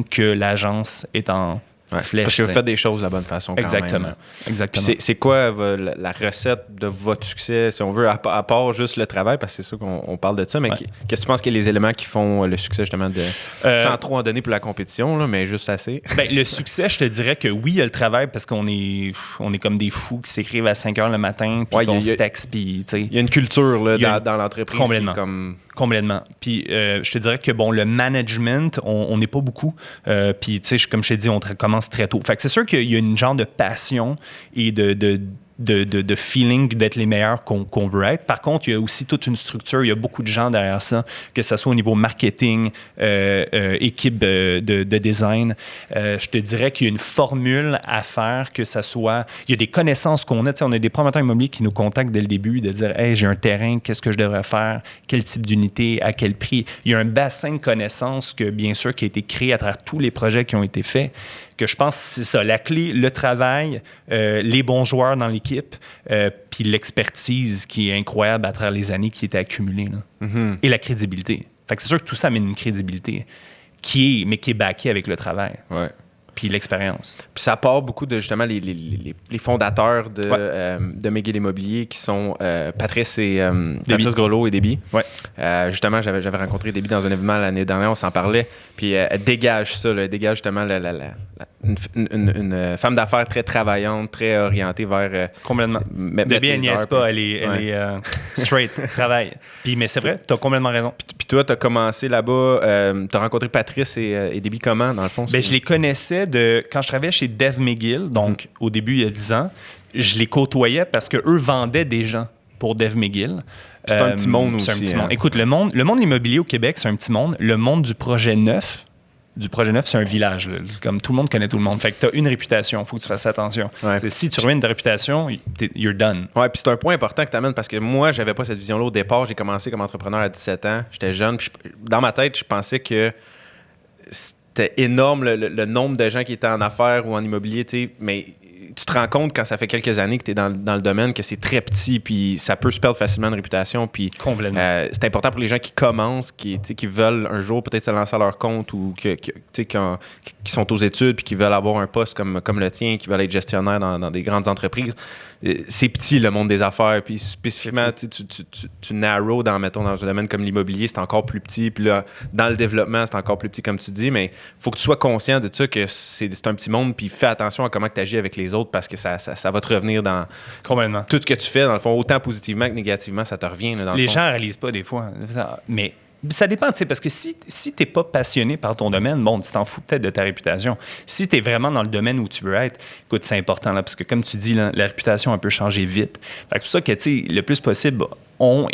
que l'agence est en... Ouais, flèche, parce que vous faites des choses de la bonne façon quand Exactement. même. Exactement. C'est quoi la recette de votre succès, si on veut, à part juste le travail, parce que c'est sûr qu'on parle de ça, mais qu'est-ce que tu penses qu'il y a les éléments qui font le succès, justement, sans trop en donner pour la compétition, là, mais juste assez? Le succès, je te dirais que oui, il y a le travail, parce qu'on est comme des fous qui s'écrivent à 5 heures le matin, puis qu'on se texte, puis... Il y a une culture là, dans l'entreprise complètement. qui est comme Complètement. Puis je te dirais que bon, le management, on n'est pas beaucoup. Puis tu sais, comme je t'ai dit, on commence très tôt. Fait que c'est sûr qu'il y a une genre de passion et de feeling d'être les meilleurs qu'on veut être. Par contre, il y a aussi toute une structure, il y a beaucoup de gens derrière ça, que ce soit au niveau marketing, équipe de design. Je te dirais qu'il y a une formule à faire, que ça soit... Il y a des connaissances qu'on a. On a des promoteurs immobiliers qui nous contactent dès le début, de dire « Hey, j'ai un terrain, qu'est-ce que je devrais faire? Quel type d'unité? À quel prix? » Il y a un bassin de connaissances que, bien sûr, qui a été créé à travers tous les projets qui ont été faits, que je pense que c'est ça, la clé, le travail, les bons joueurs dans l'équipe, puis l'expertise qui est incroyable à travers les années qui étaient accumulées. Là. Mm-hmm. Et la crédibilité. Fait que c'est sûr que tout ça amène une crédibilité qui est backée avec le travail. Ouais. Puis l'expérience. Puis ça part beaucoup de justement les fondateurs de McGill Immobilier qui sont Patrice Grelot et Déby. Ouais. Justement, j'avais rencontré Déby dans un événement l'année dernière, on s'en parlait. Puis elle dégage ça, elle dégage justement une femme d'affaires très travaillante, très orientée vers... complètement. Déby, elle niaise pas, elle est straight, travail. Puis, mais c'est vrai, tu as complètement raison. Puis toi, tu as commencé là-bas, tu as rencontré Patrice et Déby comment, dans le fond? Je les connaissais quand je travaillais chez Dev McGill, donc au début, il y a 10 ans. Je les côtoyais parce qu'eux vendaient des gens pour Dev McGill. C'est un petit monde aussi. C'est un petit monde. Écoute, le monde immobilier au Québec, c'est un petit monde. Le monde du projet neuf, c'est un village. Là. Comme tout le monde connaît tout le monde. Fait que tu as une réputation, il faut que tu fasses attention. Ouais. Si tu ruines ta réputation, you're done. Ouais, puis c'est un point important que tu amènes parce que moi, j'avais pas cette vision-là au départ. J'ai commencé comme entrepreneur à 17 ans. J'étais jeune. Dans ma tête, je pensais que c'était énorme le nombre de gens qui étaient en affaires ou en immobilier, mais tu te rends compte quand ça fait quelques années que tu es dans le domaine que c'est très petit puis ça peut se perdre facilement une réputation. Puis c'est important pour les gens qui commencent, qui veulent un jour peut-être se lancer à leur compte ou qui sont aux études puis qui veulent avoir un poste comme le tien, qui veulent être gestionnaire dans des grandes entreprises. C'est petit le monde des affaires, puis spécifiquement tu narrow dans un domaine comme l'immobilier, c'est encore plus petit, puis là dans le développement c'est encore plus petit comme tu dis, mais il faut que tu sois conscient de ça, que c'est un petit monde, puis fais attention à comment tu agis avec les autres parce que ça va te revenir dans complètement tout ce que tu fais, dans le fond, autant positivement que négativement, ça te revient là, dans le fond. Les gens ne réalisent pas des fois, mais ça dépend, tu sais, parce que si tu n'es pas passionné par ton domaine, bon, tu t'en fous peut-être de ta réputation. Si tu es vraiment dans le domaine où tu veux être, écoute, c'est important, là, parce que comme tu dis, là, la réputation, elle peut changer vite. Fait que c'est pour ça que, tu sais, le plus possible,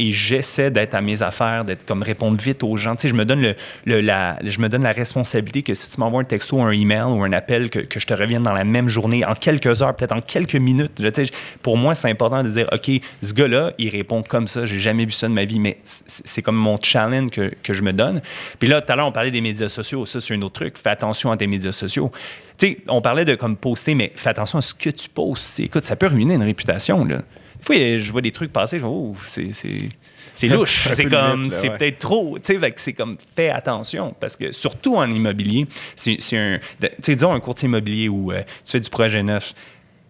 j'essaie d'être à mes affaires, d'être comme répondre vite aux gens. Tu sais, je me donne je me donne la responsabilité que si tu m'envoies un texto, un email ou un appel, que je te revienne dans la même journée, en quelques heures, peut-être en quelques minutes. Tu sais, pour moi, c'est important de dire, OK, ce gars-là, il répond comme ça. J'ai jamais vu ça de ma vie, mais c'est comme mon challenge que je me donne. Puis là, tout à l'heure, on parlait des médias sociaux. Ça, c'est un autre truc. Fais attention à tes médias sociaux. Tu sais, on parlait de comme poster, mais fais attention à ce que tu postes. Écoute, ça peut ruiner une réputation, là. Des fois, je vois des trucs passer, je me dis, c'est louche. C'est comme, limite, c'est peut-être trop. Tu sais, c'est comme, fais attention. Parce que, surtout en immobilier, tu sais, disons un courtier immobilier où tu fais du projet neuf,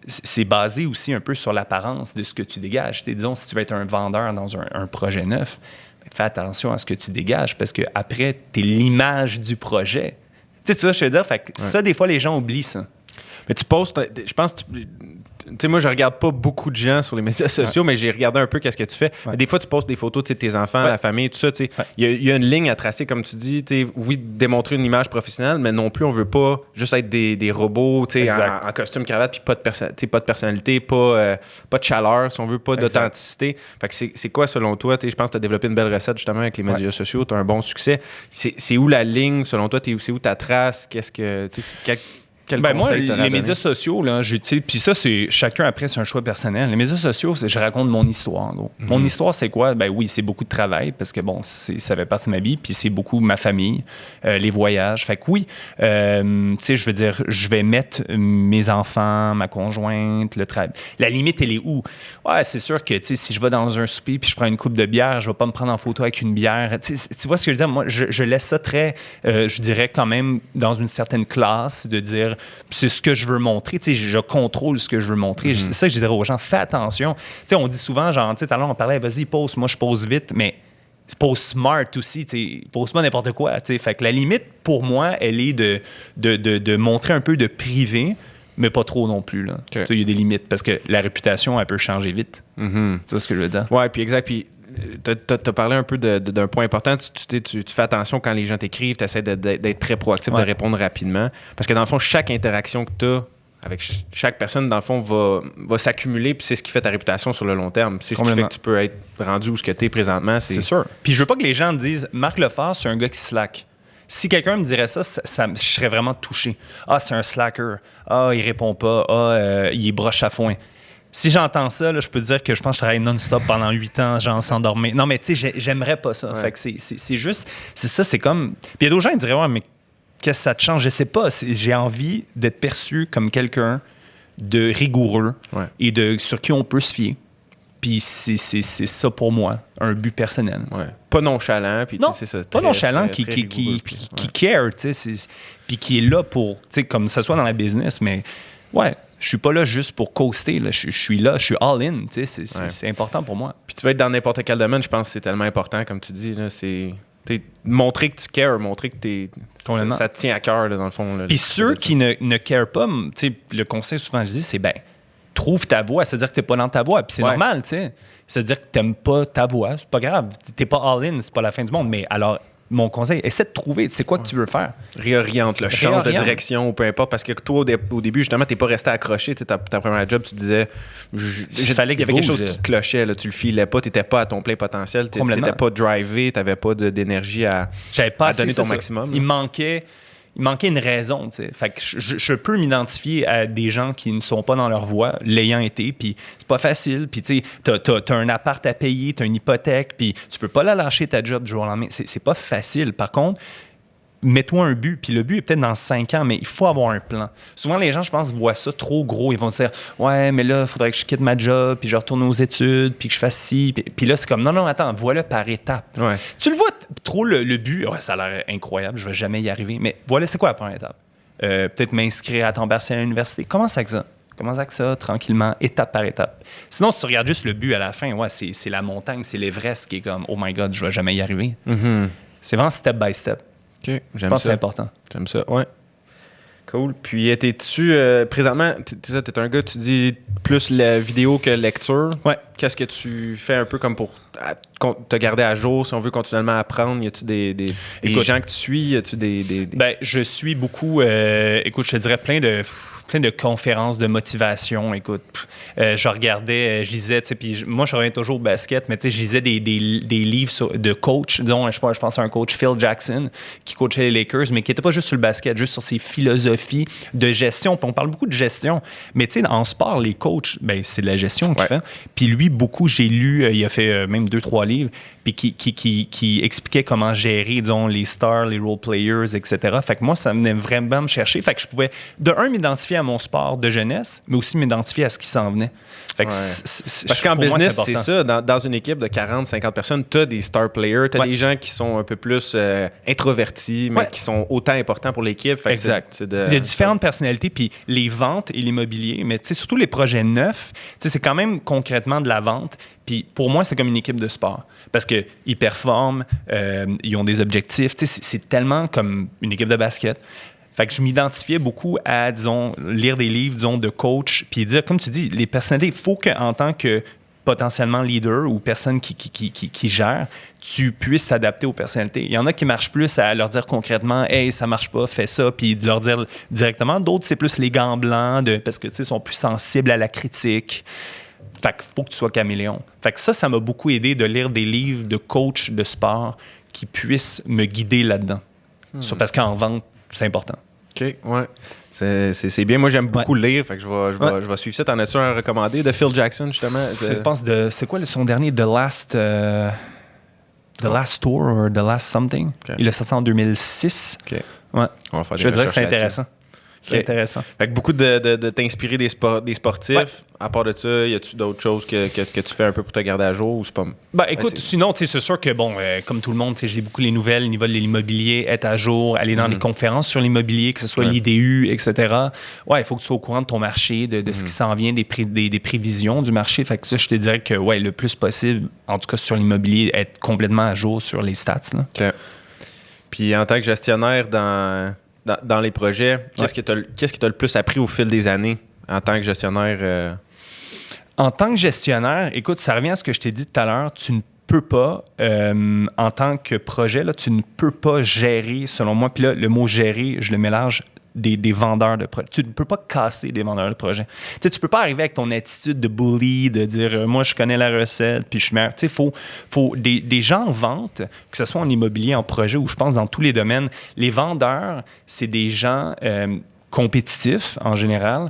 c'est basé aussi un peu sur l'apparence de ce que tu dégages. Tu sais, disons, si tu veux être un vendeur dans un projet neuf, fais attention à ce que tu dégages parce qu'après, tu es l'image du projet. Tu sais, tu vois, je veux dire, fait que ça, des fois, les gens oublient ça. Mais tu postes, je pense, tu sais, moi, je regarde pas beaucoup de gens sur les médias sociaux, mais j'ai regardé un peu qu'est-ce que tu fais. Ouais. Des fois, tu postes des photos de tes enfants, la famille, tout ça. Tu sais, il y a une ligne à tracer, comme tu dis. Tu sais, oui, démontrer une image professionnelle, mais non plus, on veut pas juste être des robots, tu sais, en costume cravate, puis pas de personnalité, pas de chaleur, si on veut, pas d'authenticité. Fait que c'est quoi, selon toi? Je pense que tu as développé une belle recette justement avec les médias sociaux. Tu as un bon succès. C'est où la ligne, selon toi? C'est où ta trace? Qu'est-ce que moi, les médias sociaux, là, j'utilise. Puis ça, c'est chacun après, c'est un choix personnel. Les médias sociaux, je raconte mon histoire, en gros. Mm-hmm. Mon histoire, c'est quoi? Ben oui, c'est beaucoup de travail parce que bon, ça fait partie de ma vie. Puis c'est beaucoup ma famille, les voyages. Fait que oui, tu sais, je veux dire, je vais mettre mes enfants, ma conjointe, le travail. La limite, elle est où? Ouais, c'est sûr que, tu sais, si je vais dans un souper puis je prends une coupe de bière, je vais pas me prendre en photo avec une bière. Tu vois ce que je veux dire? Moi, je laisse ça très, je dirais quand même, dans une certaine classe, de dire c'est ce que je veux montrer. Tu sais, je contrôle ce que je veux montrer. Mm-hmm. C'est ça que je dirais aux gens. Fais attention. Tu sais, on dit souvent, genre, tu sais, tout à l'heure, on parlait, vas-y, pose. Moi, je pose vite, mais pose smart aussi. Tu sais, pose pas n'importe quoi. Tu sais, fait que la limite, pour moi, elle est de montrer un peu de privé, mais pas trop non plus. Là. Okay. Tu sais, il y a des limites parce que la réputation, elle peut changer vite. Mm-hmm. Tu vois ce que je veux dire? Ouais, puis exact. Puis tu as parlé un peu d'un point important. Tu fais attention quand les gens t'écrivent, tu essaies d'être très proactif, de répondre rapidement. Parce que dans le fond, chaque interaction que tu as avec chaque personne, dans le fond, va s'accumuler, puis c'est ce qui fait ta réputation sur le long terme. C'est ce qui fait que tu peux être rendu où ce que tu es présentement. C'est sûr. Puis je veux pas que les gens disent « Marc Lefort, c'est un gars qui slack ». Si quelqu'un me dirait ça, je serais vraiment touché. « Ah, c'est un slacker. Ah, il répond pas. Ah, il est broche à foin. » Si j'entends ça, là, je peux te dire que je pense que je travaille non-stop pendant 8 ans, genre sans dormir. Non, mais tu sais, j'aimerais pas ça. Fait que c'est juste... C'est ça, c'est comme... Puis il y a d'autres gens qui diraient « Ouais, mais qu'est-ce que ça te change? » Je sais pas. J'ai envie d'être perçu comme quelqu'un de rigoureux et sur qui on peut se fier. Puis c'est ça pour moi, un but personnel. Ouais. Pas nonchalant. Puis non, c'est ça, pas nonchalant, très qui care, tu sais, puis qui est là pour, tu sais, comme ça soit dans la business, mais ouais, je suis pas là juste pour coaster, là. Je suis là, je suis all-in, tu sais, c'est important pour moi. Puis tu vas être dans n'importe quel domaine, je pense que c'est tellement important, comme tu dis, là, c'est... montrer que tu cares, montrer que ça te tient à cœur, là, dans le fond. Puis ceux qui ne carent pas, tu sais, le conseil souvent je dis, c'est trouve ta voix, c'est-à-dire que t'es pas dans ta voix, puis c'est normal, tu sais. C'est-à-dire que t'aimes pas ta voix, c'est pas grave, t'es pas all-in, c'est pas la fin du monde, mais alors, mon conseil, essaie de trouver, c'est quoi que tu veux faire. Réoriente, change de direction ou peu importe, parce que toi, au début, justement, t'es pas resté accroché, tu sais, ta première job, tu disais, il y avait quelque chose qui clochait, là, tu le filais pas, t'étais pas à ton plein potentiel, t'étais pas drivé, t'avais pas d'énergie à donner ton maximum. Il manquait une raison, tu sais. Fait que je peux m'identifier à des gens qui ne sont pas dans leur voie, l'ayant été, puis c'est pas facile. Puis tu sais, t'as un appart à payer, t'as une hypothèque, puis tu peux pas la lâcher ta job du jour au lendemain. C'est pas facile. Par contre, mets-toi un but, puis le but est peut-être dans 5 ans, mais il faut avoir un plan. Souvent, les gens, je pense, voient ça trop gros. Ils vont se dire « Ouais, mais là, il faudrait que je quitte ma job, puis je retourne aux études, puis que je fasse ci. » Puis là, c'est comme « Non, attends, voilà par étapes. Ouais. » Tu le vois trop, le but. Ouais, ça a l'air incroyable, je vais jamais y arriver. Mais voilà, c'est quoi la première étape? Peut-être m'inscrire à temps partiel à l'université. Commence avec ça. Commence avec ça, tranquillement, étape par étape. Sinon, si tu regardes juste le but à la fin, ouais, c'est la montagne, c'est l'Everest qui est comme « Oh my God, je vais jamais y arriver. Mm-hmm. » C'est vraiment step by step. OK, je pense que c'est important. J'aime ça, ouais. Cool. Puis, t'es-tu... présentement, t'es un gars, tu dis plus la vidéo que lecture. Ouais. Qu'est-ce que tu fais un peu comme pour te garder à jour, si on veut continuellement apprendre? Y a-tu des gens que tu suis? Y a-tu des... Ben, je suis beaucoup... écoute, je te dirais plein de conférences de motivation. Écoute, je regardais, je lisais, tu sais, puis moi, je reviens toujours au basket, mais tu sais, je lisais des livres de coach. Disons, je pense à un coach, Phil Jackson, qui coachait les Lakers, mais qui n'était pas juste sur le basket, juste sur ses philosophies de gestion. Puis on parle beaucoup de gestion, mais tu sais, en sport, les coachs, ben, c'est de la gestion qu'il fait. Puis lui, beaucoup, j'ai lu, il a fait même 2-3 livres, puis qui expliquait comment gérer, disons, les stars, les role players, etc. Fait que moi, ça venait vraiment me chercher. Fait que je pouvais, m'identifier à mon sport de jeunesse, mais aussi m'identifier à ce qui s'en venait. Fait que parce qu'en business, c'est ça. Dans une équipe de 40-50 personnes, tu as des star players, tu as des gens qui sont un peu plus introvertis, mais qui sont autant importants pour l'équipe. Fait exact. Il y a différentes personnalités, puis les ventes et l'immobilier, mais surtout les projets neufs, c'est quand même concrètement de la vente. Puis pour moi, c'est comme une équipe de sport parce qu'ils performent, ils ont des objectifs. C'est tellement comme une équipe de basket. Fait que je m'identifiais beaucoup à, disons, lire des livres, disons, de coach, puis dire, comme tu dis, les personnalités, il faut qu'en tant que potentiellement leader ou personne qui gère, tu puisses t'adapter aux personnalités. Il y en a qui marchent plus à leur dire concrètement « Hey, ça marche pas, fais ça », puis de leur dire directement. D'autres, c'est plus les gants blancs parce que, tu sais, sont plus sensibles à la critique. Fait qu'il faut que tu sois caméléon. Fait que ça m'a beaucoup aidé de lire des livres de coach de sport qui puissent me guider là-dedans. Parce qu'en vente, c'est important. OK, ouais. C'est bien. Moi, j'aime beaucoup lire. Fait que je vais suivre ça. T'en as-tu un recommandé de Phil Jackson, justement? Je pense c'est quoi son dernier? The Last Tour ou The Last Something. Okay. Il l'a sorti en 2006. OK. Ouais. On va faire je dirais que c'est intéressant. C'est intéressant. Fait que beaucoup de t'inspirer des sportifs. Ouais. À part de ça, y a-tu d'autres choses que tu fais un peu pour te garder à jour ou c'est pas... Ben écoute, sinon, c'est sûr que, bon, comme tout le monde, je lis beaucoup les nouvelles, niveau de l'immobilier, être à jour, aller dans les conférences sur l'immobilier, que ce soit l'IDU, etc. Ouais, il faut que tu sois au courant de ton marché, de ce qui s'en vient, des prévisions du marché. Fait que ça, je te dirais que, ouais, le plus possible, en tout cas sur l'immobilier, être complètement à jour sur les stats. Là. OK. Puis en tant que gestionnaire dans les projets, qu'est-ce que tu as le plus appris au fil des années en tant que gestionnaire? En tant que gestionnaire, écoute, ça revient à ce que je t'ai dit tout à l'heure, tu ne peux pas, en tant que projet, là, tu ne peux pas gérer, selon moi, puis là, le mot gérer, je le mélange des vendeurs de projets. Tu ne peux pas casser des vendeurs de projets. Tu sais, tu peux pas arriver avec ton attitude de bully, de dire moi, je connais la recette, puis je suis meilleur. Tu sais, faut des gens en vente, que ce soit en immobilier, en projet, ou je pense dans tous les domaines, les vendeurs, c'est des gens compétitifs en général,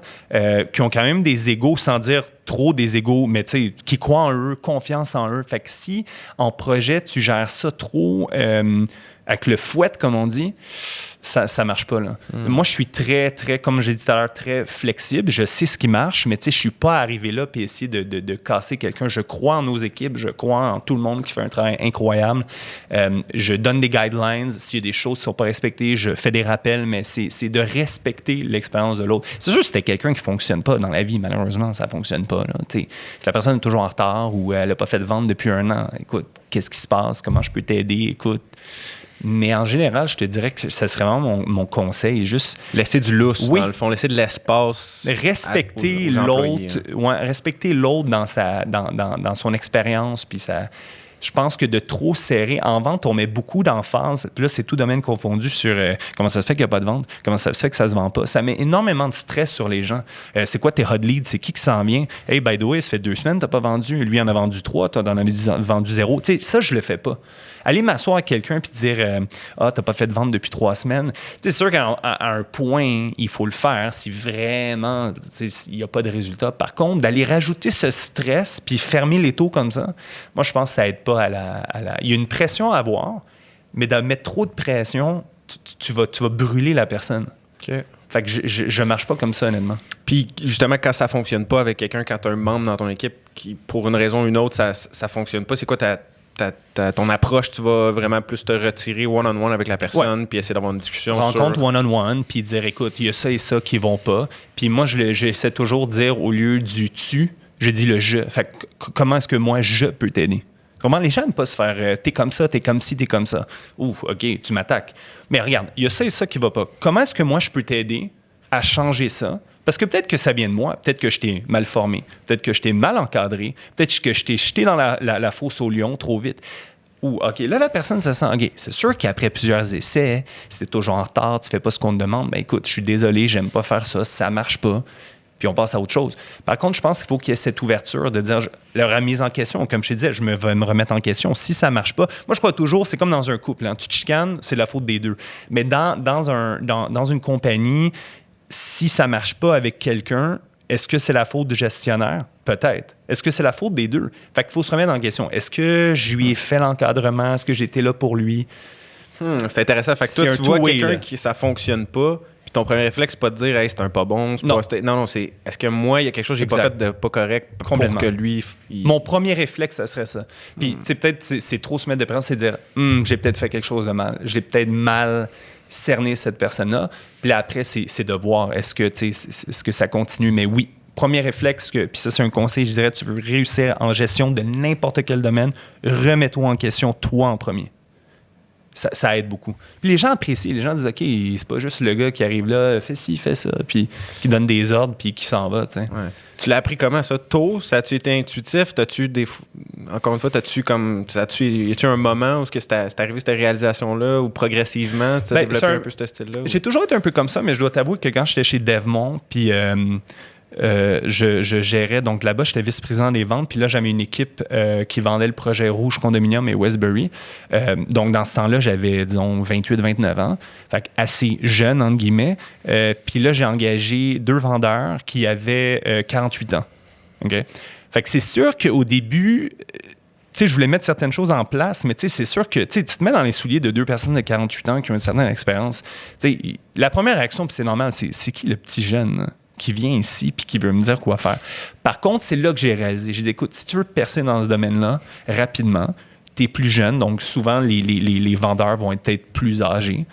qui ont quand même des égos, sans dire trop des égos, mais tu sais, qui croient en eux, confiance en eux. Fait que si en projet, tu gères ça trop avec le fouet, comme on dit, ça marche pas, là. Moi, je suis très, très, comme j'ai dit tout à l'heure, très flexible. Je sais ce qui marche, mais tu sais, je suis pas arrivé là puis essayer de casser quelqu'un. Je crois en nos équipes, je crois en tout le monde qui fait un travail incroyable. Je donne des guidelines. S'il y a des choses qui sont pas respectées, je fais des rappels, mais c'est de respecter l'expérience de l'autre. C'est sûr que c'était quelqu'un qui fonctionne pas dans la vie, malheureusement, ça fonctionne pas, là. Tu sais, si la personne est toujours en retard ou elle a pas fait de vente depuis 1 an, écoute, qu'est-ce qui se passe? Comment je peux t'aider? Écoute. Mais en général, je te dirais que ça serait vraiment mon conseil. Juste laisser du lousse, oui. Dans le fond, laisser de l'espace. Respecter aux l'autre, respecter l'autre dans son expérience, puis ça. Je pense que de trop serrer en vente, on met beaucoup d'emphase. Puis là, c'est tout domaine confondu sur comment ça se fait qu'il n'y a pas de vente, comment ça se fait que ça ne se vend pas. Ça met énormément de stress sur les gens. C'est quoi tes hot leads? C'est qui s'en vient? Hey, by the way, ça fait 2 semaines, tu n'as pas vendu. Lui en a vendu 3, tu en as vendu 0. Tu sais, ça, je le fais pas. Aller m'asseoir avec quelqu'un puis dire tu n'as pas fait de vente depuis 3 semaines. C'est sûr qu'à un point, il faut le faire si vraiment il n'y a pas de résultat. Par contre, d'aller rajouter ce stress puis fermer les taux comme ça, moi, je pense que ça aide pas à la... Il y a une pression à avoir, mais de mettre trop de pression, tu vas brûler la personne. OK. Fait que je marche pas comme ça, honnêtement. Puis justement, quand ça fonctionne pas avec quelqu'un, quand tu as un membre dans ton équipe qui, pour une raison ou une autre, ça fonctionne pas, c'est quoi ton approche? Tu vas vraiment plus te retirer one-on-one avec la personne puis essayer d'avoir une discussion rencontre one-on-one puis dire, écoute, il y a ça et ça qui vont pas. Puis moi, j'essaie toujours de dire, au lieu du « tu », je dis le « je ». Fait que comment est-ce que moi, je peux t'aider? Comment les gens n'aiment pas se faire t'es comme ça, t'es comme ci, t'es comme ça. Ouh, OK, tu m'attaques. Mais regarde, il y a ça et ça qui va pas. Comment est-ce que moi, je peux t'aider à changer ça? Parce que peut-être que ça vient de moi, peut-être que je t'ai mal formé, peut-être que je t'ai mal encadré, peut-être que je t'ai jeté dans la fosse au lion trop vite. Ou, OK, là, la personne se sent, OK, c'est sûr qu'après plusieurs essais, si t'es toujours en retard, tu fais pas ce qu'on te demande, ben écoute, je suis désolé, j'aime pas faire ça marche pas. Puis on passe à autre chose. Par contre, je pense qu'il faut qu'il y ait cette ouverture de dire, la remise en question, comme je te disais, je vais me remettre en question. Si ça ne marche pas, moi, je crois toujours, c'est comme dans un couple. Hein, tu te chicanes, c'est la faute des deux. Mais dans une compagnie, si ça ne marche pas avec quelqu'un, est-ce que c'est la faute du gestionnaire? Peut-être. Est-ce que c'est la faute des deux? Fait qu'il faut se remettre en question. Est-ce que je lui ai fait l'encadrement? Est-ce que j'étais là pour lui? C'est intéressant. Fait que toi, tu vois quelqu'un qui ça ne fonctionne pas, ton premier réflexe, c'est pas de dire hey, c'est un pas bon. Non, c'est est-ce que moi, il y a quelque chose que j'ai pas fait de pas correct pour que lui. Mon premier réflexe, ça serait ça. Puis, tu sais, peut-être c'est trop se mettre de pression, c'est dire j'ai peut-être fait quelque chose de mal. J'ai peut-être mal cerné cette personne-là. Puis là, après, c'est de voir est-ce que ça continue. Mais oui, premier réflexe, puis ça, c'est un conseil, je dirais, tu veux réussir en gestion de n'importe quel domaine, remets-toi en question, toi en premier. Ça aide beaucoup. Puis les gens apprécient. Les gens disent, OK, c'est pas juste le gars qui arrive là, fait ci, fait ça, puis qui donne des ordres, puis qui s'en va, tu sais. Ouais. Tu l'as appris comment, ça? Tôt? Ça a-tu été intuitif? Encore une fois, y a-tu un moment où c'est arrivé cette réalisation-là, ou progressivement, tu as développé un peu ce style-là? J'ai toujours été un peu comme ça, mais je dois t'avouer que quand j'étais chez Devmont, puis... je gérais, donc là-bas, j'étais vice-président des ventes, puis là, j'avais une équipe qui vendait le projet Rouge Condominium et Westbury. Donc, dans ce temps-là, j'avais, disons, 28-29 ans, fait assez jeune, entre guillemets. Puis là, j'ai engagé 2 vendeurs qui avaient 48 ans. Okay? Fait que c'est sûr qu'au début... Tu sais, je voulais mettre certaines choses en place, mais tu sais, c'est sûr que tu te mets dans les souliers de 2 personnes de 48 ans qui ont une certaine expérience. Tu sais, la première réaction, puis c'est normal, c'est qui le petit jeune qui vient ici puis qui veut me dire quoi faire? Par contre, c'est là que j'ai réalisé. J'ai dit, écoute, si tu veux percer dans ce domaine-là rapidement, tu es plus jeune, donc souvent les vendeurs vont être plus âgés.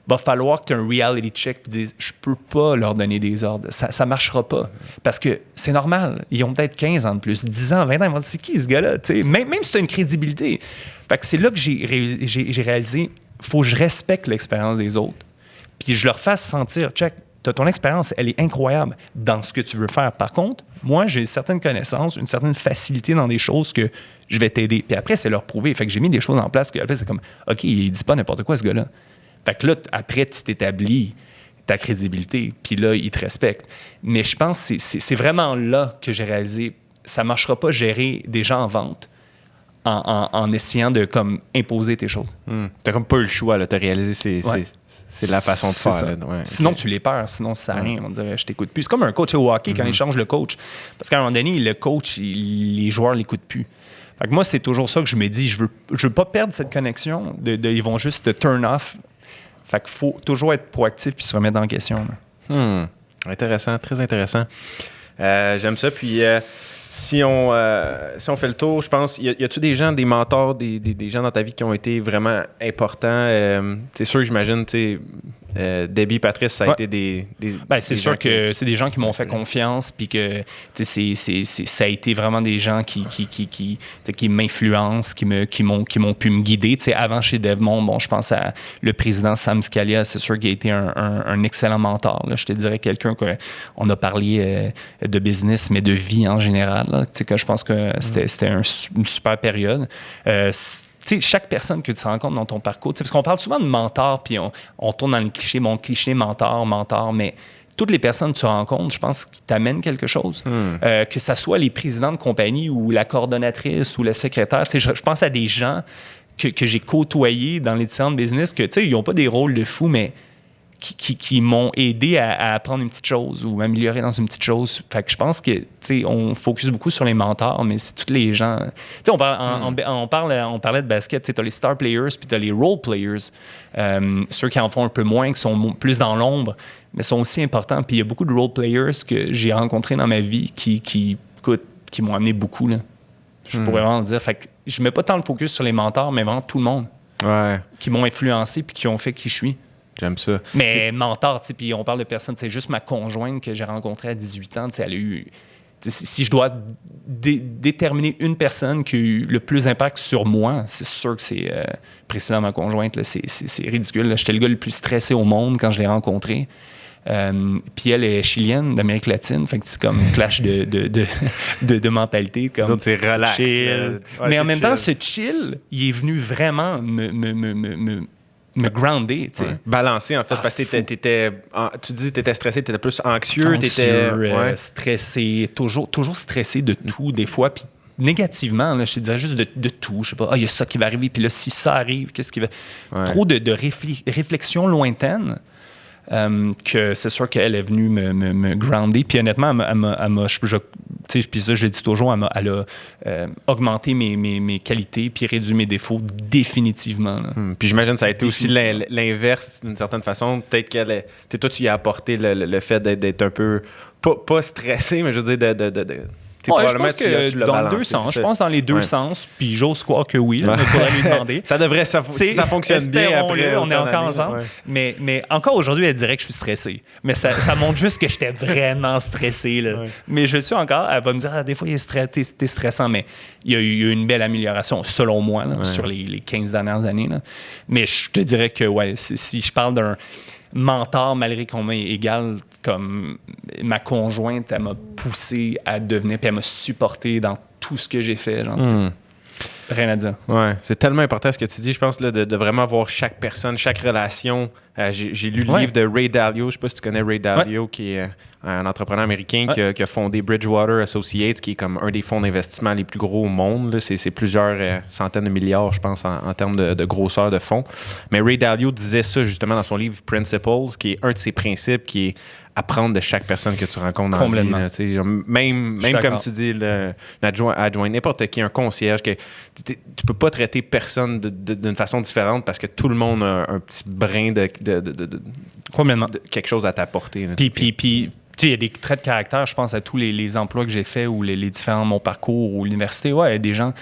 Va falloir que tu aies un reality check et dises, je peux pas leur donner des ordres. Ça marchera pas. Parce que c'est normal. Ils ont peut-être 15 ans de plus, 10 ans, 20 ans. Ils vont dire, c'est qui ce gars-là? Même si tu as une crédibilité. Fait que c'est là que j'ai réalisé, faut que je respecte l'expérience des autres. Puis je leur fasse sentir, check, t'as ton expérience, elle est incroyable dans ce que tu veux faire. Par contre, moi, j'ai certaines connaissances, une certaine facilité dans des choses que je vais t'aider. Puis après, c'est leur prouver. Fait que j'ai mis des choses en place que après, c'est comme, OK, il dit pas n'importe quoi, ce gars-là. Fait que là, après, tu t'établis ta crédibilité, puis là, ils te respectent. Mais je pense que c'est vraiment là que j'ai réalisé, ça ne marchera pas gérer des gens en vente en essayant de comme imposer tes choses. T'as comme pas eu le choix, là. T'as réalisé c'est la façon de faire. Là. Ouais, sinon, tu les perds. Sinon, ça sert à rien. On dirait, je t'écoute plus. C'est comme un coach au hockey quand il change le coach. Parce qu'à un moment donné, le coach, les joueurs ne l'écoutent plus. Fait que moi, c'est toujours ça que je me dis. Je veux pas perdre cette connexion. Ils vont juste te turn off. Fait qu'il faut toujours être proactif puis se remettre en question. Intéressant, très intéressant. J'aime ça. Puis... Si on fait le tour, je pense, y a-tu des gens, des mentors, des gens dans ta vie qui ont été vraiment importants? C'est sûr, j'imagine, tu sais, Debbie, Patrice, ça a été des c'est sûr que c'est des gens qui m'ont fait confiance, puis que ça a été vraiment des gens qui m'influencent, qui m'ont pu me guider. Tu sais, avant chez Devmont, bon, je pense à le président Sam Scalia, c'est sûr qu'il a été un excellent mentor. Là. Je te dirais quelqu'un qu'on a parlé de business, mais de vie en général. Que je pense que c'était une super période. Chaque personne que tu rencontres dans ton parcours, parce qu'on parle souvent de mentor, puis on tourne dans le cliché, mon cliché mentor, mais toutes les personnes que tu rencontres, je pense qu'ils t'amènent quelque chose. Que ce soit les présidents de compagnie ou la coordonnatrice ou le secrétaire. Je pense à des gens que j'ai côtoyés dans les différentes business que, ils n'ont pas des rôles de fou, mais qui m'ont aidé à apprendre une petite chose ou m'améliorer dans une petite chose. Fait que je pense que, on focus beaucoup sur les mentors, mais c'est tous les gens... On parlait de basket, tu as les star players puis tu as les role players. Ceux qui en font un peu moins, qui sont plus dans l'ombre, mais sont aussi importants. Puis il y a beaucoup de role players que j'ai rencontrés dans ma vie qui m'ont amené beaucoup. Là. Je pourrais vraiment dire. Fait que je mets pas tant le focus sur les mentors, mais vraiment tout le monde qui m'ont influencé puis qui ont fait qui je suis. J'aime ça. Mais mentor, tu sais, puis on parle de personnes, c'est juste ma conjointe que j'ai rencontrée à 18 ans, tu sais, elle a eu... Si je dois déterminer une personne qui a eu le plus d'impact sur moi, c'est sûr que c'est précisément ma conjointe, là, c'est ridicule. Là. J'étais le gars le plus stressé au monde quand je l'ai rencontrée. Puis elle est chilienne, d'Amérique latine, fait que c'est comme clash de mentalité. Comme, autres, c'est relax. Chill. Mais en même temps, ce chill, il est venu vraiment me grounder, tu sais. Balancer, en fait, parce que tu dis que tu étais stressé, tu étais plus anxieux, tu étais stressé, toujours stressé de tout, des fois, puis négativement, là, je te dirais juste de tout. Je sais pas, il y a ça qui va arriver, puis là, si ça arrive, qu'est-ce qui va... Trop de réflexions lointaines. Que c'est sûr qu'elle est venue me grounder. Puis honnêtement, puis ça, je le dis toujours, elle a augmenté mes qualités puis réduit mes défauts définitivement. Puis j'imagine que ça a été aussi l'inverse d'une certaine façon. Peut-être toi, tu y as apporté le fait d'être un peu, pas stressé, mais je veux dire Ouais, je pense que dans les deux sens. Je pense dans les deux sens, puis j'ose croire que oui, mais il faudrait lui demander. Si ça fonctionne bien après. On est encore ensemble. Ouais. Mais encore aujourd'hui, elle dirait que je suis stressé. Mais ça montre juste que j'étais vraiment stressé. Là. Ouais. Mais je suis encore, elle va me dire, des fois, t'es stressant, mais il y a eu une belle amélioration, selon moi, là, sur les 15 dernières années. Là. Mais je te dirais que, si je parle d'un mentor, malgré qu'on m'ait égal, comme ma conjointe, elle m'a poussé à devenir, puis elle m'a supporté dans tout ce que j'ai fait. Genre, rien à dire. Ouais, c'est tellement important ce que tu dis, je pense, là, de vraiment voir chaque personne, chaque relation. J'ai lu le livre de Ray Dalio, je ne sais pas si tu connais Ray Dalio, qui est un entrepreneur américain qui a fondé Bridgewater Associates, qui est comme un des fonds d'investissement les plus gros au monde. Là. C'est plusieurs centaines de milliards, je pense, en termes de grosseur de fonds. Mais Ray Dalio disait ça justement dans son livre Principles, qui est un de ses principes, qui est apprendre de chaque personne que tu rencontres dans la vie. Là, même comme tu dis, adjoint n'importe qui, un concierge, que tu peux pas traiter personne d'une façon différente parce que tout le monde a un petit brin de quelque chose à t'apporter. Puis il y a des traits de caractère, je pense à tous les emplois que j'ai faits ou les différents mon parcours ou l'université. Ouais, il y a des gens,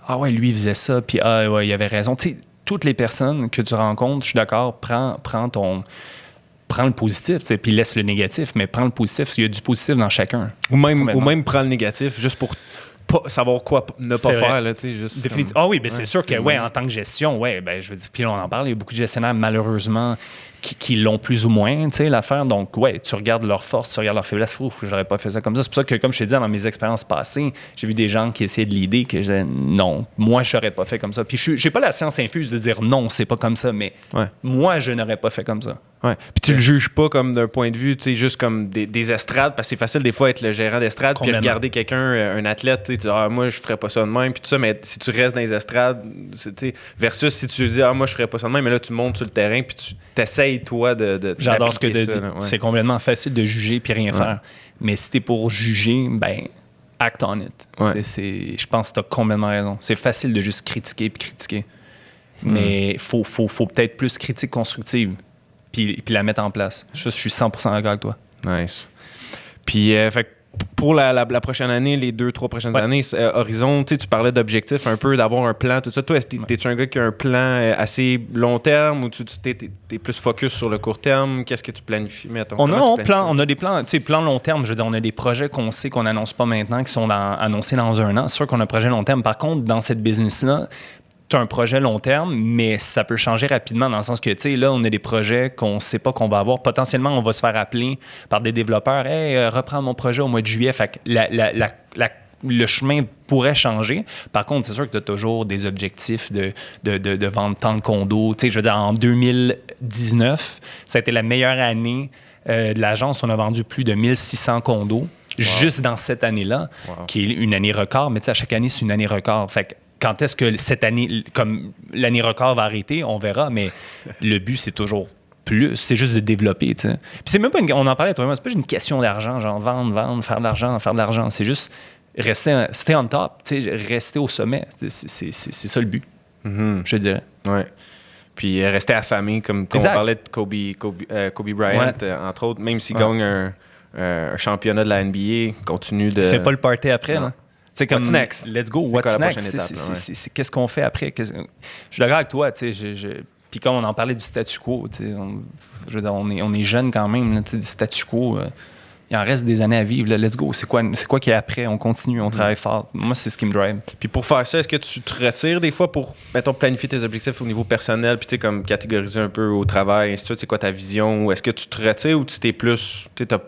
lui, il faisait ça, puis il avait raison. Tu sais, toutes les personnes que tu rencontres, je suis d'accord, prends le positif, puis laisse le négatif, mais prends le positif, parce qu'il y a du positif dans chacun. Ou même prends le négatif, juste pour pas savoir quoi ne pas faire. Là, juste définitivement. Oui, c'est sûr que en tant que gestion, je veux dire, puis on en parle, il y a beaucoup de gestionnaires, malheureusement, qui l'ont plus ou moins, tu sais, l'affaire. Donc, ouais, tu regardes leurs forces, tu regardes leurs faiblesses. Ouf, j'aurais pas fait ça comme ça. C'est pour ça que, comme je t'ai dit, dans mes expériences passées, j'ai vu des gens qui essayaient de l'aider, que je disais, non, moi, je n'aurais pas fait comme ça. Puis, j'ai pas la science infuse de dire non, c'est pas comme ça, mais moi, je n'aurais pas fait comme ça. Ouais. Puis tu le juges pas comme d'un point de vue, tu sais, juste comme des estrades, parce que c'est facile des fois être le gérant d'estrade, puis regarder quelqu'un, un athlète, tu dis, moi, je ferais pas ça de même, puis tout ça, mais si tu restes dans les estrades, versus si tu dis, moi, je ferais pas ça de même, mais là, tu montes sur le terrain, puis tu t'essayes, toi, de J'adore ce que tu dis. C'est complètement facile de juger puis rien faire. Mais si t'es pour juger, ben, act on it. Je pense que t'as complètement raison. C'est facile de juste critiquer puis critiquer. Mais faut peut-être plus critique constructive. Puis la mettre en place. Je suis 100% d'accord avec toi. Nice. Puis, fait pour la prochaine année, les 2-3 prochaines années, Horizon, tu parlais d'objectifs un peu, d'avoir un plan, tout ça. Toi, t'es-tu un gars qui a un plan assez long terme ou tu t'es plus focus sur le court terme? Qu'est-ce que tu planifies, mettons? On a des plans, tu sais, plans long terme. Je veux dire, on a des projets qu'on sait qu'on n'annonce pas maintenant, qui sont annoncés dans un an. C'est sûr qu'on a un projet long terme. Par contre, dans cette business-là, un projet long terme, mais ça peut changer rapidement dans le sens que, tu sais, là, on a des projets qu'on ne sait pas qu'on va avoir. Potentiellement, on va se faire appeler par des développeurs. « Hey, reprends mon projet au mois de juillet. » Fait que le chemin pourrait changer. Par contre, c'est sûr que tu as toujours des objectifs de vendre tant de condos. Tu sais, je veux dire, en 2019, ça a été la meilleure année de l'agence. On a vendu plus de 1600 condos juste dans cette année-là, qui est une année record. Mais tu sais, à chaque année, c'est une année record. Fait que quand est-ce que cette année, comme l'année record va arrêter, on verra, mais le but, c'est toujours plus. C'est juste de développer, tu sais. Puis c'est même pas on en parlait, toi et moi, c'est pas une question d'argent, genre vendre, faire de l'argent. C'est juste rester on top, tu sais, rester au sommet. C'est ça le but, je dirais. Ouais. Puis rester affamé, comme on parlait de Kobe Bryant, entre autres, même s'il gagne un championnat de la NBA, continue de... Il fait pas le party après, là. C'est comme, what's next? Let's go, what's next? C'est qu'est-ce qu'on fait après? Je suis d'accord avec toi, tu sais. Puis comme on en parlait du statu quo, tu sais, je veux dire, on est jeunes quand même, tu sais, du statu quo. Il en reste des années à vivre. Là, let's go. C'est quoi qui est après? On continue, on travaille fort. Moi, c'est ce qui me drive. Puis pour faire ça, est-ce que tu te retires des fois pour, mettons, planifier tes objectifs au niveau personnel, puis tu sais, comme catégoriser un peu au travail, ainsi de suite, c'est quoi ta vision? Ou est-ce que tu te retires ou tu t'es plus... Tu sais, t'as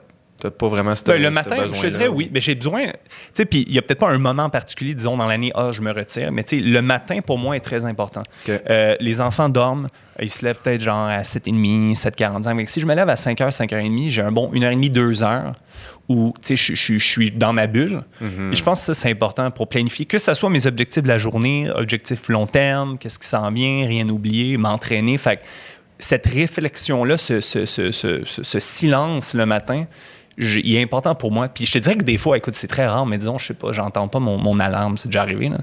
pas vraiment ce le matin, je te dirais oui, mais j'ai besoin. Tu sais, puis il n'y a peut-être pas un moment particulier, disons, dans l'année, je me retire, mais tu sais, le matin, pour moi, est très important. Okay. Les enfants dorment, ils se lèvent peut-être genre à 7h30, 7h45. Mais si je me lève à 5h, 5h30, j'ai un bon 1h30, 2h où, tu sais, je suis dans ma bulle. Et je pense que ça, c'est important pour planifier, que ce soit mes objectifs de la journée, objectifs long terme, qu'est-ce qui s'en vient, rien oublier, m'entraîner. Fait que cette réflexion-là, ce silence le matin, il est important pour moi. Puis je te dirais que des fois, écoute, c'est très rare, mais disons, je sais pas, j'entends pas mon alarme, c'est déjà arrivé, là.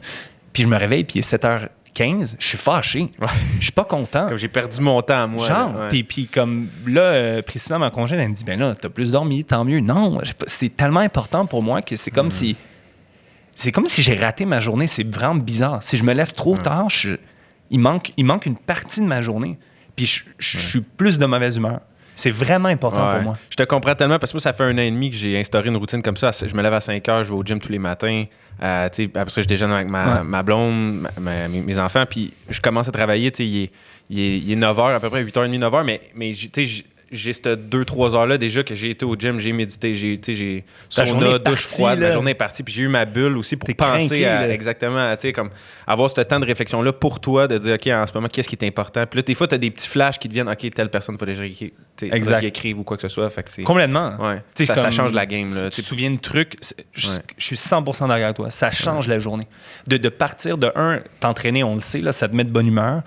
Puis je me réveille, puis il est 7h15, je suis fâché. Je suis pas content. Comme j'ai perdu mon temps, moi. Genre, puis comme là, Priscilla, ma congène, elle me dit, ben là, t'as plus dormi, tant mieux. Non, c'est tellement important pour moi que c'est comme si... C'est comme si j'ai raté ma journée. C'est vraiment bizarre. Si je me lève trop tard, il manque une partie de ma journée. Puis je suis plus de mauvaise humeur. C'est vraiment important pour moi. Je te comprends tellement parce que moi, ça fait 1 an et demi que j'ai instauré une routine comme ça. Je me lève à 5 heures, je vais au gym tous les matins. Après ça, je déjeune avec ma blonde, mes enfants. Puis je commence à travailler. Il est 9 heures, à peu près 8h30, 9 heures. Mais j'ai ces 2-3 heures-là déjà que j'ai été au gym, j'ai médité, j'ai sauna, douche froide, ma journée est partie. Puis j'ai eu ma bulle aussi pour penser craqué, à exactement, tu sais, comme avoir ce temps de réflexion-là pour toi, de dire, OK, en ce moment, qu'est-ce qui est important? Puis là, des fois, tu as des petits flashs qui te viennent, OK, telle personne, il faut déjà qu'il écrive ou quoi que ce soit. Fait que c'est... Complètement. Ouais. Ça change la game. Là, tu te souviens de trucs, je suis 100% d'accord avec toi. Ça change la journée. De partir de t'entraîner, on le sait, là, ça te met de bonne humeur.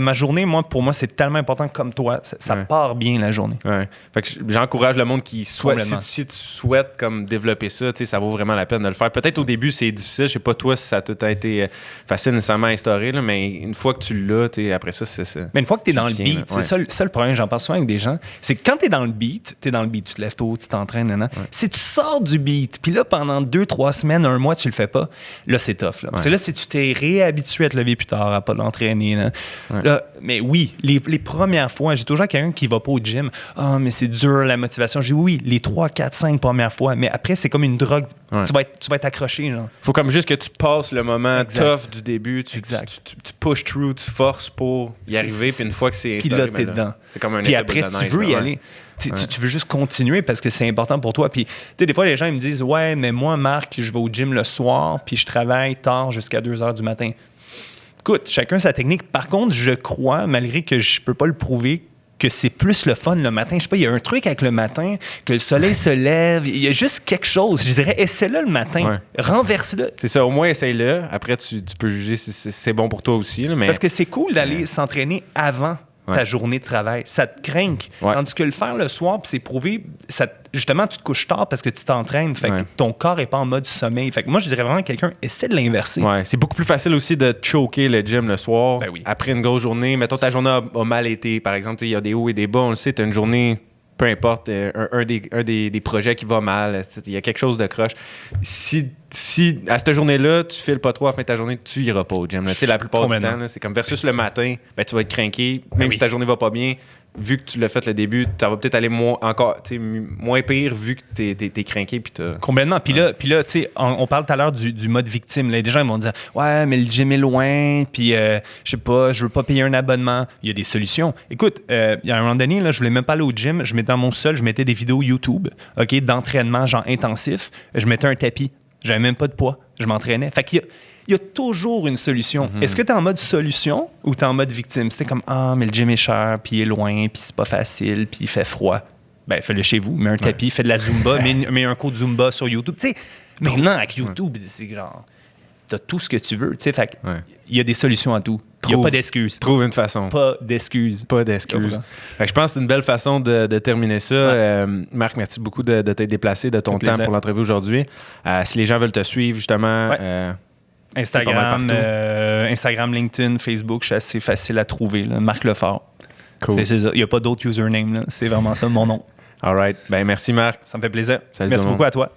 Ma journée, pour moi, c'est tellement important comme toi. Ça part bien la journée. Ouais. Fait que j'encourage le monde qui souhaite, si tu souhaites comme développer ça, ça vaut vraiment la peine de le faire. Peut-être au début, c'est difficile. Je sais pas toi si ça a tout été facile nécessairement à instaurer, là, mais une fois que tu l'as, après ça, c'est... Mais une fois que tu es dans le beat, c'est ça le problème, j'en parle souvent avec des gens, c'est que quand tu es dans le beat, tu te lèves tôt, tu t'entraînes, si tu sors du beat, puis là, pendant 2-3 semaines, 1 mois, tu le fais pas, là, c'est tough. Là. Parce que là, si tu t'es réhabitué à te lever plus tard, à pas l'entraîner, année. Là. Ouais. Là, mais oui, les premières fois, j'ai toujours quelqu'un qui va pas au gym. Ah, mais c'est dur la motivation. Je dis oui, les 3, 4, 5 premières fois. Mais après, c'est comme une drogue. Ouais. Tu vas être accroché. Genre. Faut comme juste que tu passes le moment Exact. tough du début, tu push through, tu forces pour y arriver, puis une fois que c'est puis là, t'es dedans. C'est comme un puis effet après, boule de tu neige, veux y là, aller. Tu veux juste continuer parce que c'est important pour toi. Puis, tu sais, des fois, les gens ils me disent ouais, mais moi, Marc, je vais au gym le soir, puis je travaille tard jusqu'à 2 heures du matin. Écoute, chacun sa technique. Par contre, je crois, malgré que je peux pas le prouver, que c'est plus le fun le matin. Je sais pas, il y a un truc avec le matin, que le soleil se lève, il y a juste quelque chose. Je dirais, essaie-le le matin. Ouais. Renverse-le. C'est ça, au moins essaye-le. Après, tu peux juger si c'est bon pour toi aussi. Là, mais... Parce que c'est cool d'aller s'entraîner avant ta journée de travail. Ça te craint. Ouais. Tandis que le faire le soir, puis c'est prouvé, justement, tu te couches tard parce que tu t'entraînes. Fait que ton corps n'est pas en mode sommeil. Fait que moi, je dirais vraiment à quelqu'un, essaie de l'inverser. Ouais, c'est beaucoup plus facile aussi de choquer le gym le soir. Ben oui. Après une grosse journée. Mettons, ta journée a mal été. Par exemple, il y a des hauts et des bas. On le sait, tu as une journée, peu importe, un des projets qui va mal. Il y a quelque chose de croche. Si à cette journée-là, tu files pas trop à la fin de ta journée, tu iras pas au gym. La plupart du temps, là, c'est comme versus le matin, ben, tu vas être craqué. Même si ta journée va pas bien, vu que tu l'as fait le début, ça va peut-être aller moins pire vu que t'es craqué. Complètement. Puis là, tu sais, on parle tout à l'heure du mode victime. Là, des gens ils vont dire ouais, mais le gym est loin, puis je sais pas, je veux pas payer un abonnement. Il y a des solutions. Écoute, il y a un moment donné, là, je voulais même pas aller au gym. Je mettais dans mon sol, je mettais des vidéos YouTube, OK, d'entraînement genre intensif. Je mettais un tapis. J'avais même pas de poids. Je m'entraînais. Fait qu'il y a toujours une solution. Mm-hmm. Est-ce que tu es en mode solution ou tu es en mode victime? C'était comme ah, mais le gym est cher, puis il est loin, puis c'est pas facile, puis il fait froid. Ben, fais-le chez vous. Mets un tapis, fais de la Zumba, mets un cours de Zumba sur YouTube. Tu sais, maintenant, avec YouTube, c'est genre, t'as tout ce que tu veux. Tu sais, fait il y a des solutions à tout. Il n'y a pas d'excuses. Trouve une façon. Pas d'excuses. Pas d'excuses. Je pense que c'est une belle façon de terminer ça. Ouais. Marc, merci beaucoup de t'être déplacé, de ton temps pour l'entrevue aujourd'hui. Si les gens veulent te suivre, justement... Instagram, LinkedIn, Facebook, je suis assez facile à trouver. Là. Marc Lefort. Cool. C'est ça. Il n'y a pas d'autre username. Là. C'est vraiment ça, mon nom. All right. Ben, merci, Marc. Ça me fait plaisir. Salut merci beaucoup à toi.